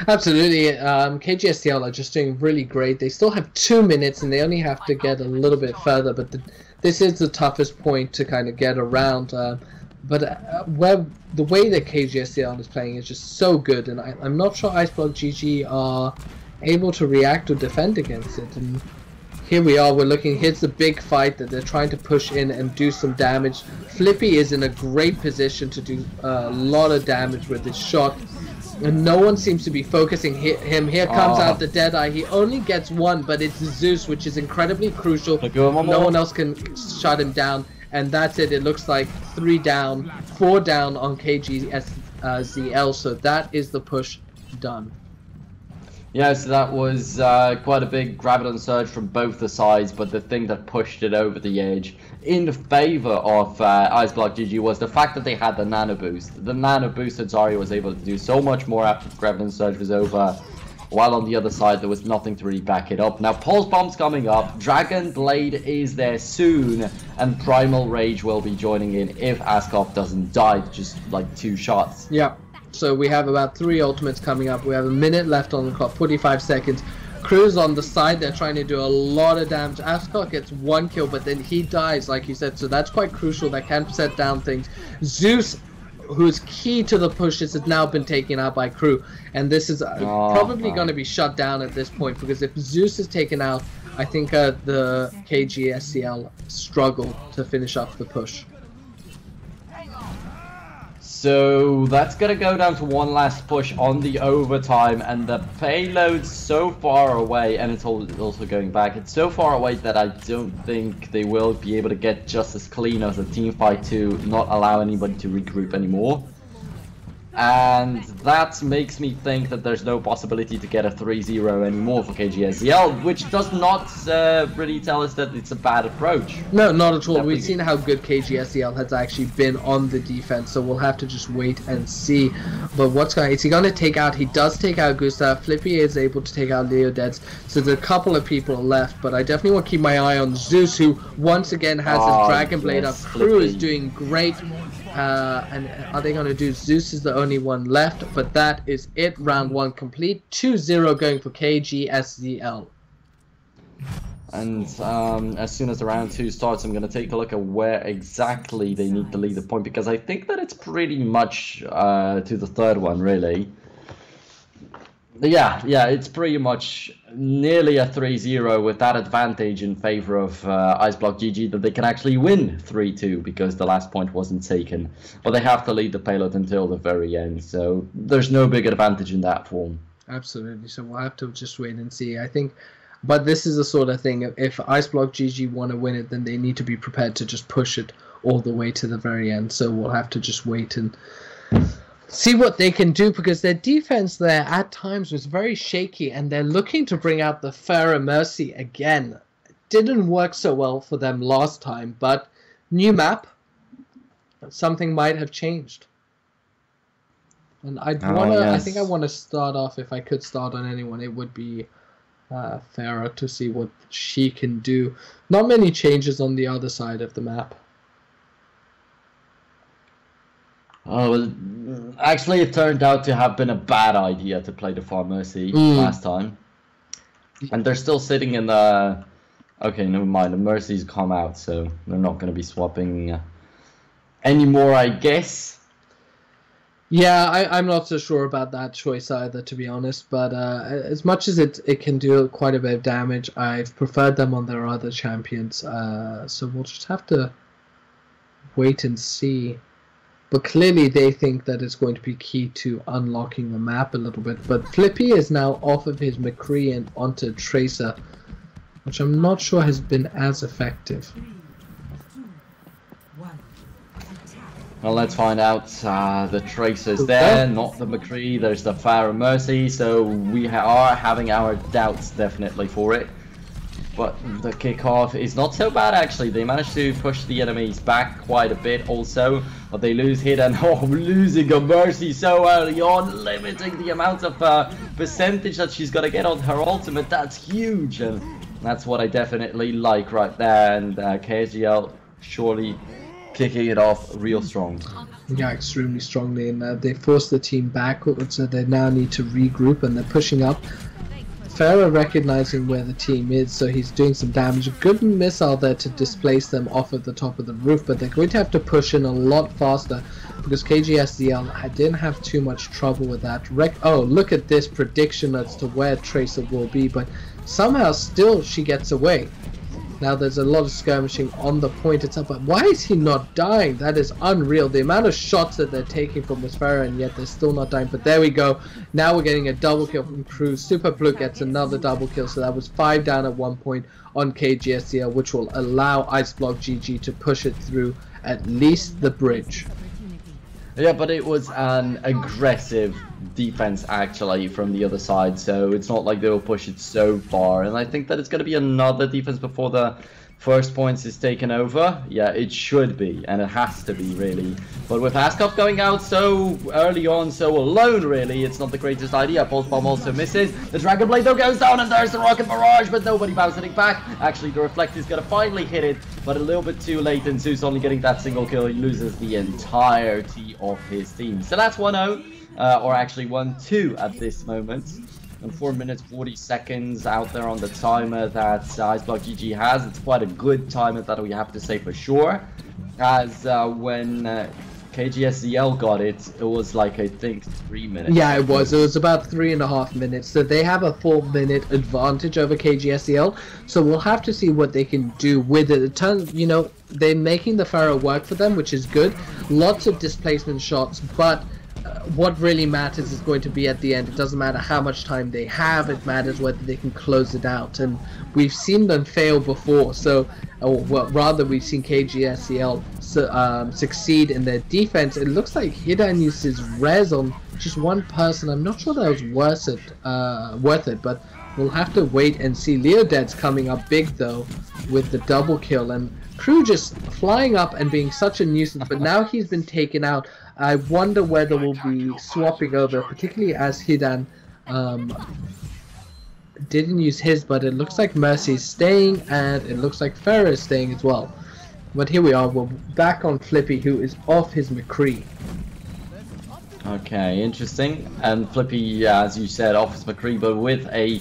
Absolutely. KGSZL are just doing really great. They still have 2 minutes and they only have to get a little bit further, but this is the toughest point to kind of get around. Where the way that KGSZL is playing is just so good, and I'm not sure IceblockGG are able to react or defend against it. And here we are, we're looking, here's the big fight that they're trying to push in and do some damage. Flippy is in a great position to do a lot of damage with his shot. And no one seems to be focusing him. Here comes out the Deadeye. He only gets one, but it's Zeus, which is incredibly crucial. No one else can shut him down. And that's it. It looks like 3 down, 4 down on KGSZL. So that is the push done. Yes, that was quite a big Graviton Surge from both the sides, but the thing that pushed it over the edge in favor of IceblockGG was the fact that they had the Nano Boost. The Nano Boosted Zarya was able to do so much more after the Graviton Surge was over, while on the other side there was nothing to really back it up. Now Pulse Bomb's coming up, Dragon Blade is there soon, and Primal Rage will be joining in if Ascot doesn't die, just like 2 shots. Yeah. So we have about 3 ultimates coming up. We have a minute left on the clock, 45 seconds. Crew's on the side, they're trying to do a lot of damage. Ascot gets 1 kill, but then he dies, like you said, so that's quite crucial. That can set down things. Zeus, who's key to the pushes, has now been taken out by Crew, and this is probably going to be shut down at this point, because if Zeus is taken out, I think the KGSZL struggle to finish off the push. So that's going to go down to one last push on the overtime, and the payload's so far away, and it's also going back. It's so far away that I don't think they will be able to get just as clean as a team fight to not allow anybody to regroup anymore. And that makes me think that there's no possibility to get a 3-0 anymore for KGSZL, which does not really tell us that it's a bad approach. No, not at all. We've seen how good KGSZL has actually been on the defense, so we'll have to just wait and see. But is he going to take out? He does take out Gustav. Flippy is able to take out Leodides. So there's a couple of people left, but I definitely want to keep my eye on Zeus, who once again has his Dragon Blade up. Crew is doing great. And are they going to do? Zeus is the only one left, but that is it. Round 1 complete. 2-0 going for KGSZL. And as soon as the round 2 starts, I'm going to take a look at where exactly they need to lead the point, because I think that it's pretty much to the 3rd one, really. Yeah, it's pretty much nearly a 3-0 with that advantage in favor of IceblockGG, that they can actually win 3-2 because the last point wasn't taken. But they have to lead the payload until the very end, so there's no big advantage in that form. Absolutely, so we'll have to just wait and see. I think, but this is the sort of thing, if IceblockGG want to win it, then they need to be prepared to just push it all the way to the very end. So we'll have to just wait and see what they can do, because their defense there at times was very shaky, and they're looking to bring out the Pharaoh Mercy again. It didn't work so well for them last time, but new map, something might have changed. And I think I want to start off, if I could start on anyone, it would be Farah, to see what she can do. Not many changes on the other side of the map. Oh, actually, it turned out to have been a bad idea to play the Far Mercy last time. And they're still sitting in the... Okay, never mind. The Mercy's come out, so they're not going to be swapping anymore, I guess. Yeah, I'm not so sure about that choice either, to be honest. But as much as it can do quite a bit of damage, I've preferred them on their other champions. So we'll just have to wait and see. But clearly they think that it's going to be key to unlocking the map a little bit. But Flippy is now off of his McCree and onto Tracer, which I'm not sure has been as effective. 3, 2, 1. Attack. Well, let's find out. The Tracer's there, not the McCree. There's the Fire Mercy, so we are having our doubts definitely for it. But the kickoff is not so bad, actually. They managed to push the enemies back quite a bit also, but they lose hit, and losing a Mercy so early on, limiting the amount of percentage that she's gonna get on her ultimate. That's huge, and that's what I definitely like right there. And KGL surely kicking it off real strong. Yeah, extremely strongly, and they forced the team back, so they now need to regroup, and they're pushing up. Farah recognizing where the team is, so he's doing some damage. A good missile there to displace them off of the top of the roof, but they're going to have to push in a lot faster because KGSZL didn't have too much trouble with that. Oh, look at this prediction as to where Tracer will be, but somehow still she gets away. Now there's a lot of skirmishing on the point itself, but why is he not dying? That is unreal. The amount of shots that they're taking from Farah, and yet they're still not dying. But there we go. Now we're getting a double kill from Cruz. Super Blue gets another double kill, so that was 5 down at one point on KGSZL, which will allow IceblockGG to push it through at least the bridge. Yeah, but it was an aggressive defense actually from the other side, so it's not like they will push it so far, and I think that it's going to be another defense before the first points is taken over. Yeah, it should be, and it has to be really, but with Askov going out so early on, so alone really, it's not the greatest idea. Pulse Bomb also misses, the Dragon Blade though goes down, and there's the Rocket Barrage, but nobody bouncing it back. Actually the Reflect is going to finally hit it, but a little bit too late, and Zeus only getting that single kill. He loses the entirety of his team, so that's 1-0. Or actually 1-2 at this moment. And 4 minutes 40 seconds out there on the timer that IceblockGG has. It's quite a good timer, that we have to say for sure. As when KGSZL got it, it was like, I think, 3 minutes. Yeah, it was. It was about 3.5 minutes. So they have a 4-minute advantage over KGSZL. So we'll have to see what they can do with it. It turns, you know, they're making the Pharaoh work for them, which is good. Lots of displacement shots, but what really matters is going to be at the end. It doesn't matter how much time they have, it matters whether they can close it out, and we've seen them fail before, so well, rather we've seen KGSZL succeed in their defense. It looks like Hidan uses res on just one person. I'm not sure that was worth it, but we'll have to wait and see. Leoded's coming up big though with the double kill, and Crew just flying up and being such a nuisance, but now he's been taken out. I wonder whether we'll be swapping over, particularly as Hidan didn't use his, but it looks like Mercy's staying, and it looks like Farah is staying as well. But here we are, we're back on Flippy, who is off his McCree. Okay, interesting. And Flippy, as you said, off his McCree, but with a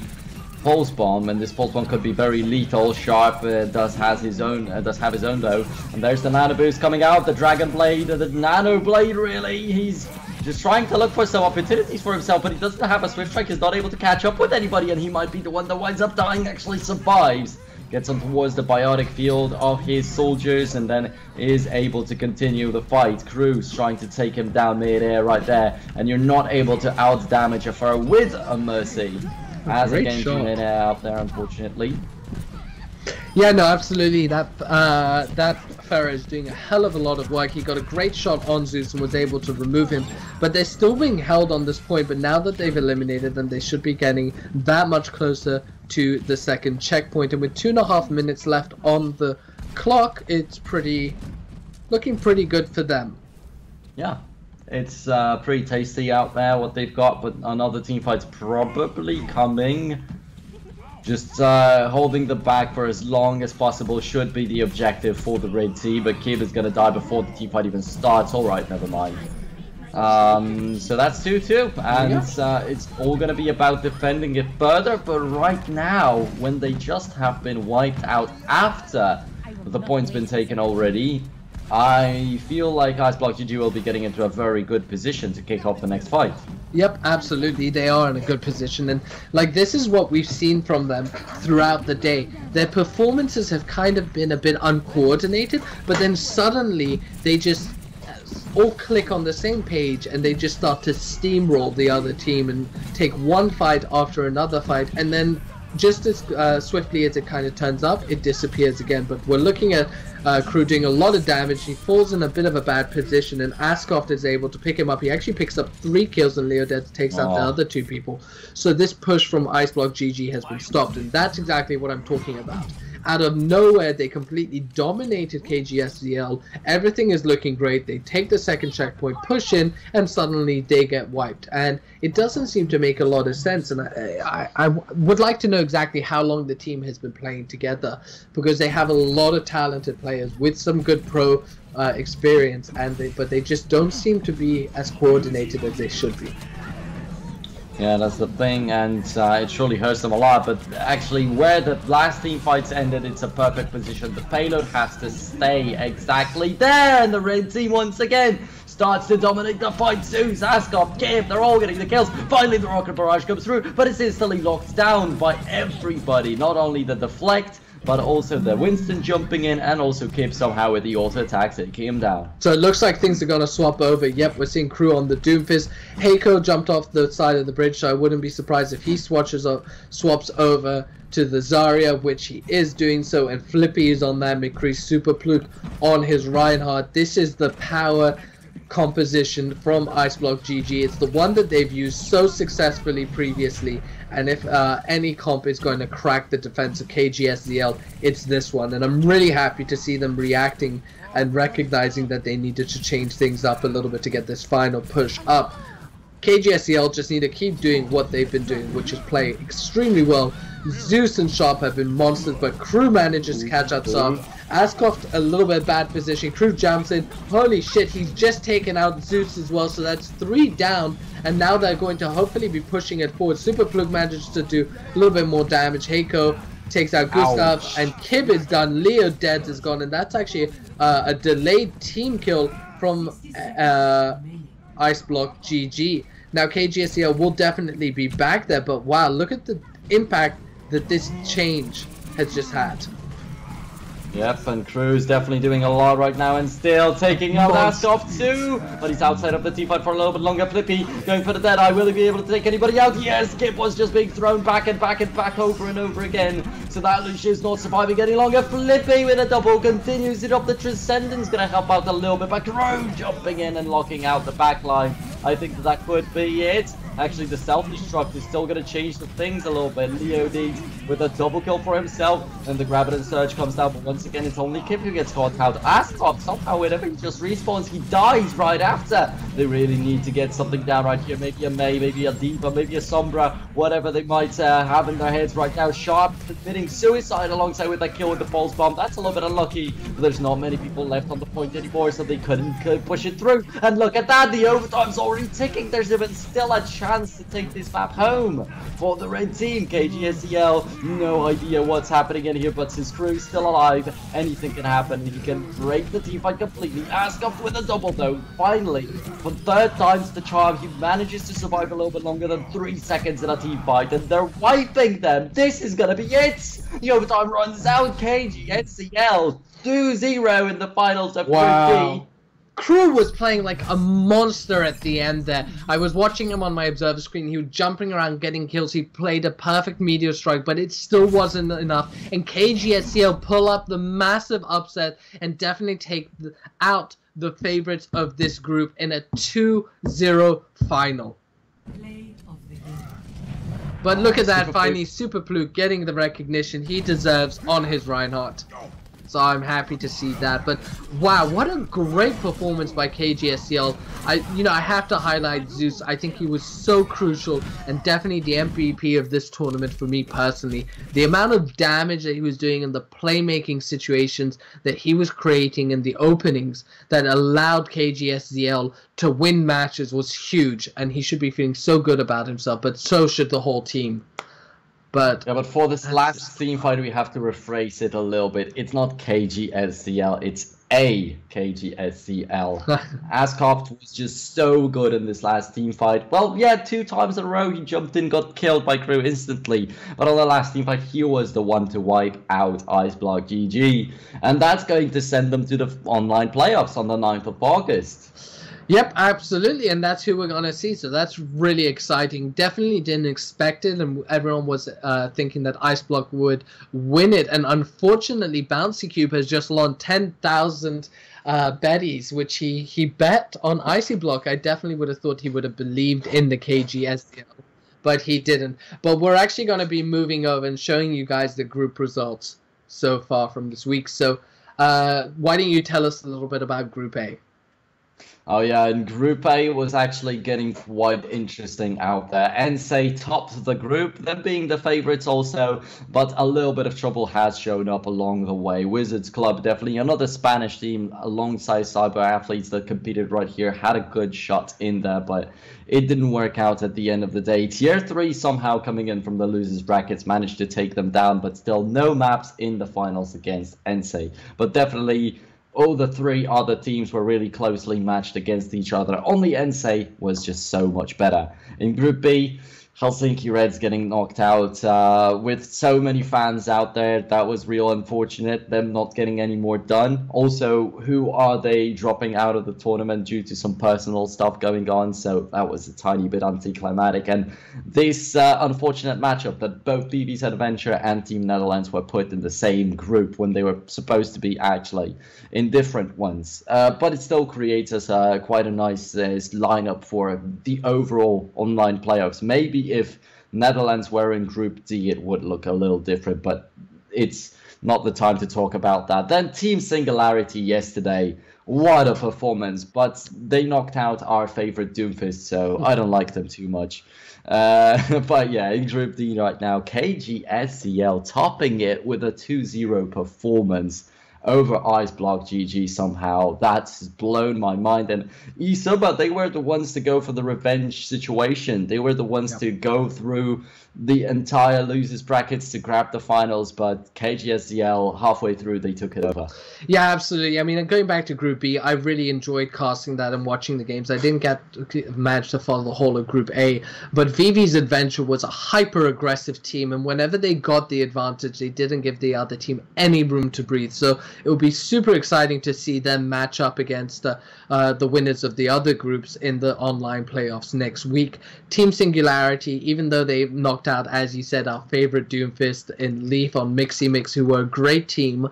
Pulse Bomb, and this Pulse Bomb could be very lethal. Sharp does have his own though, and there's the Nano Boost coming out, the Dragon Blade, the Nano Blade. Really, he's just trying to look for some opportunities for himself, but he doesn't have a Swift Strike. He's not able to catch up with anybody, and he might be the one that winds up dying. Actually survives, gets on towards the biotic field of his soldiers, and then is able to continue the fight. Cruz trying to take him down mid-air right there, and you're not able to out damage a Pharaoh with a Mercy. As a Genji out there, unfortunately. Yeah, no, absolutely. That Pharaoh is doing a hell of a lot of work. He got a great shot on Zeus and was able to remove him. But they're still being held on this point. But now that they've eliminated them, they should be getting that much closer to the second checkpoint. And with 2.5 minutes left on the clock, it's looking pretty good for them. Yeah. It's pretty tasty out there what they've got, but another team fight's probably coming. Just holding the back for as long as possible should be the objective for the red team, but Kib is going to die before the team fight even starts. Alright, never mind. So that's 2-2, and it's all going to be about defending it further, but right now, when they just have been wiped out after the point's been taken already, I feel like IceblockGG will be getting into a very good position to kick off the next fight. Yep, absolutely. They are in a good position. And like, this is what we've seen from them throughout the day. Their performances have kind of been a bit uncoordinated, but then suddenly they just all click on the same page and they just start to steamroll the other team and take one fight after another fight, and then just as swiftly as it kind of turns up, it disappears again. But we're looking at Crew doing a lot of damage. He falls in a bit of a bad position, and Ascoft is able to pick him up. He actually picks up 3 kills, and Leodead takes out the other 2 people. So this push from IceblockGG has been stopped, and that's exactly what I'm talking about. Out of nowhere, they completely dominated KGSZL. Everything is looking great. They take the second checkpoint, push in, and suddenly they get wiped. And it doesn't seem to make a lot of sense. And I would like to know exactly how long the team has been playing together, because they have a lot of talented players with some good pro experience, but they just don't seem to be as coordinated as they should be. Yeah, that's the thing, and it surely hurts them a lot, but actually where the last team fights ended, it's a perfect position. The payload has to stay exactly there, and the red team once again starts to dominate the fight. Zeus, Ascoff, Kib, they're all getting the kills. Finally the rocket barrage comes through, but it's instantly locked down by everybody. Not only the deflect, but also the Winston jumping in, and also Kib somehow with the auto attacks taking him down. So it looks like things are going to swap over. Yep, we're seeing Crew on the Doomfist. Heiko jumped off the side of the bridge, so I wouldn't be surprised if he swaps over to the Zarya, which he is doing so, and Flippy is on that McCree Super Pluke on his Reinhardt. This is the power composition from IceblockGG. It's the one that they've used so successfully previously, and if any comp is going to crack the defense of KGSZL, it's this one. And I'm really happy to see them reacting and recognizing that they needed to change things up a little bit to get this final push up. KGSZL just need to keep doing what they've been doing, which is play extremely well. Zeus and Sharp have been monsters, but Crew manages to catch up some. Ascoft a little bit bad position. Crew jumps in. Holy shit, he's just taken out Zeus as well, so that's 3 down. And now they're going to hopefully be pushing it forward. Super Plug manages to do a little bit more damage. Heiko takes out Gustav, and Kib is done. Leodead is gone, and that's actually a delayed team kill from IceblockGG. Now KGSZL will definitely be back there, but wow, look at the impact that this change has just had. Yep, and Crew's definitely doing a lot right now, and still taking out Ascoff too, but he's outside of the team fight for a little bit longer. Flippy going for the dead eye. Will he be able to take anybody out? Yes, Kib was just being thrown back and back and back over and over again, so that Lucia's not surviving any longer. Flippy with a double continues it up. The Transcendence gonna help out a little bit, but Crew jumping in and locking out the back line. I think that could be it. Actually, the self-destruct is still going to change the things a little bit. Leodead with a double kill for himself, and the Gravity Surge comes down, but once again, it's only Kib who gets caught out. Ascoff, somehow, whenever he just respawns, he dies right after. They really need to get something down right here. Maybe a Mei, maybe a Diva, maybe a Sombra, whatever they might have in their heads right now. Sharp committing suicide alongside with that kill with the Pulse Bomb. That's a little bit unlucky, but there's not many people left on the point anymore, so they couldn't push it through. And look at that, the overtime's already ticking. There's even still a chance to take this map home for the red team. KGSZL, no idea what's happening in here, but his Crew's still alive. Anything can happen. He can break the team fight completely. Ascoff with a double though. Finally, for 3rd time's the charm, he manages to survive a little bit longer than 3 seconds in a team fight, and they're wiping them. This is gonna be it. The overtime runs out. KGSZL 2-0 in the finals of Group D. Crew was playing like a monster at the end there. I was watching him on my observer screen. He was jumping around, getting kills. He played a perfect meteor strike, but it still wasn't enough. And KGSZL pull up the massive upset and definitely take out the favorites of this group in a 2-0 final. But look at that, finally, Super Pluke getting the recognition he deserves on his Reinhardt. So I'm happy to see that. But wow, what a great performance by KGSZL. I have to highlight Zeus. I think he was so crucial and definitely the MVP of this tournament for me personally. The amount of damage that he was doing in the playmaking situations that he was creating in the openings that allowed KGSZL to win matches was huge, and he should be feeling so good about himself, but so should the whole team. But for this last team fight, we have to rephrase it a little bit. It's not KGSZL, it's a KGSZL. Ascopt was just so good in this last team fight. Well, yeah, 2 times in a row he jumped in, got killed by Crew instantly. But on the last team fight, he was the one to wipe out IceblockGG. And that's going to send them to the online playoffs on the 9th of August. Yep, absolutely, and that's who we're going to see, so that's really exciting. Definitely didn't expect it, and everyone was thinking that Iceblock would win it, and unfortunately, Bouncy Cube has just lost 10,000 betties, which he bet on Iceblock. I definitely would have thought he would have believed in the KGSZL, but he didn't. But we're actually going to be moving over and showing you guys the group results so far from this week, so why don't you tell us a little bit about Group A? Oh yeah, and Group A was actually getting quite interesting out there. NSA topped the group, them being the favorites also, but a little bit of trouble has shown up along the way. Wizards Club, definitely another Spanish team alongside Cyber Athletes that competed right here, had a good shot in there, but it didn't work out at the end of the day. Tier 3 somehow coming in from the losers brackets managed to take them down, but still no maps in the finals against NSA. But definitely all the 3 other teams were really closely matched against each other. Only NSA was just so much better. In Group B, Helsinki Reds getting knocked out with so many fans out there. That was real unfortunate, them not getting any more done. Also, who are they dropping out of the tournament due to some personal stuff going on? So that was a tiny bit anticlimactic. And this unfortunate matchup that both BB's Adventure and Team Netherlands were put in the same group when they were supposed to be actually in different ones. But it still creates us quite a nice lineup for the overall online playoffs. Maybe if Netherlands were in Group D, it would look a little different, but it's not the time to talk about that. Then Team Singularity yesterday, what a performance, but they knocked out our favorite Doomfist, so I don't like them too much. But yeah, in Group D right now, KGSZL topping it with a 2-0 performance over IceblockGG somehow. That's blown my mind. And Isoba, they were the ones to go for the revenge situation. They were the ones to go through the entire losers brackets to grab the finals, but KGSZL halfway through they took it over. Yeah, absolutely. I mean, going back to Group B, I really enjoyed casting that and watching the games. I didn't manage to follow the whole of Group A, but VV's Adventure was a hyper aggressive team, and whenever they got the advantage, they didn't give the other team any room to breathe. So it will be super exciting to see them match up against the winners of the other groups in the online playoffs next week. Team Singularity, even though they knocked out, as you said, our favorite Doomfist in Leaf on Mixie Mix, who were a great team,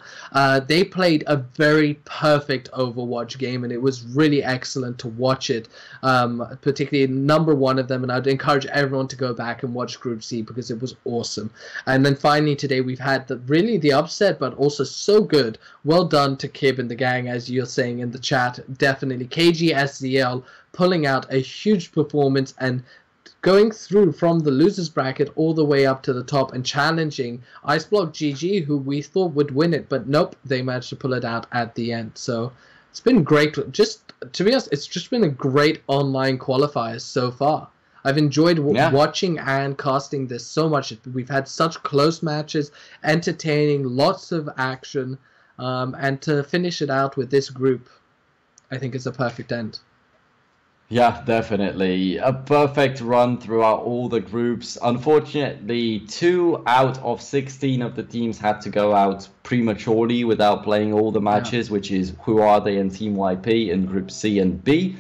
they played a very perfect Overwatch game, and it was really excellent to watch it, particularly number 1 of them, and I'd encourage everyone to go back and watch Group C because it was awesome. And then finally today we've had really the upset, but also so good. Well done to Kib and the gang, as you're saying in the chat. Definitely KGSZL pulling out a huge performance and going through from the losers bracket all the way up to the top and challenging IceblockGG, who we thought would win it, but nope, they managed to pull it out at the end. So it's been great. Just to be honest, it's just been a great online qualifier so far. I've enjoyed watching and casting this so much. We've had such close matches, entertaining, lots of action, and to finish it out with this group, I think it's a perfect end. Yeah, definitely. A perfect run throughout all the groups. Unfortunately, 2 out of 16 of the teams had to go out prematurely without playing all the matches, which is Who Are They and Team YP in Group C and B.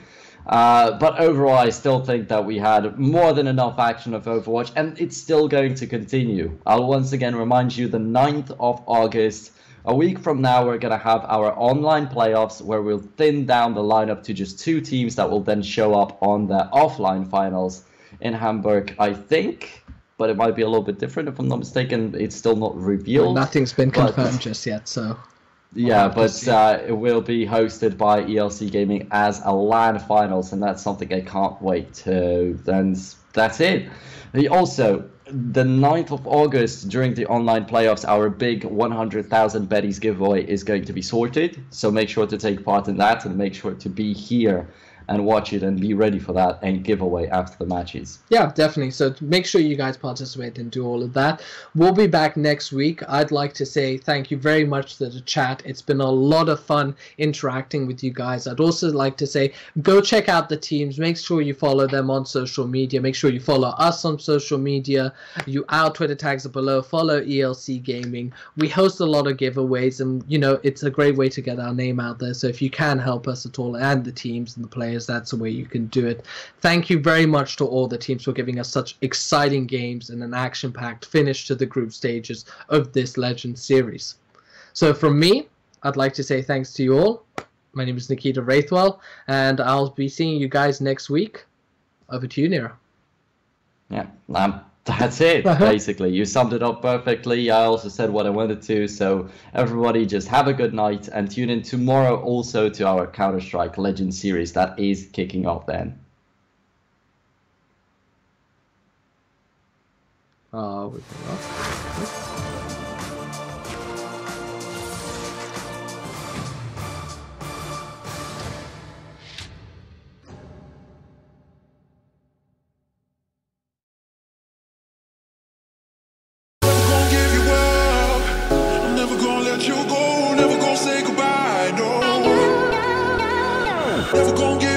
But overall, I still think that we had more than enough action of Overwatch, and it's still going to continue. I'll once again remind you, the 9th of August, a week from now, we're going to have our online playoffs where we'll thin down the lineup to just 2 teams that will then show up on the offline finals in Hamburg, I think. But it might be a little bit different if I'm not mistaken. It's still not revealed. Well, nothing's been confirmed just yet, so... Yeah, have to but see. it will be hosted by ELC Gaming as a LAN finals, and that's something I can't wait to. Then that's it. Also, the 9th of August, during the online playoffs, our big 100,000 Betties giveaway is going to be sorted. So make sure to take part in that, and make sure to be here and watch it and be ready for that and giveaway after the matches. Yeah, definitely. So make sure you guys participate and do all of that. We'll be back next week. I'd like to say thank you very much to the chat. It's been a lot of fun interacting with you guys. I'd also like to say go check out the teams. Make sure you follow them on social media. Make sure you follow us on social media. Our Twitter tags are below. Follow ELC Gaming. We host a lot of giveaways, and you know it's a great way to get our name out there. So if you can help us at all, and the teams and the players, that's the way you can do it. Thank you very much to all the teams for giving us such exciting games and an action-packed finish to the group stages of this Legends series. So from me, I'd like to say thanks to you all. My name is Nikita Wraithwell, and I'll be seeing you guys next week. Over to you, Nero. Yeah, that's it, basically. You summed it up perfectly. I also said what I wanted to, so everybody just have a good night and tune in tomorrow also to our Counter-Strike Legends series that is kicking off then. Never gonna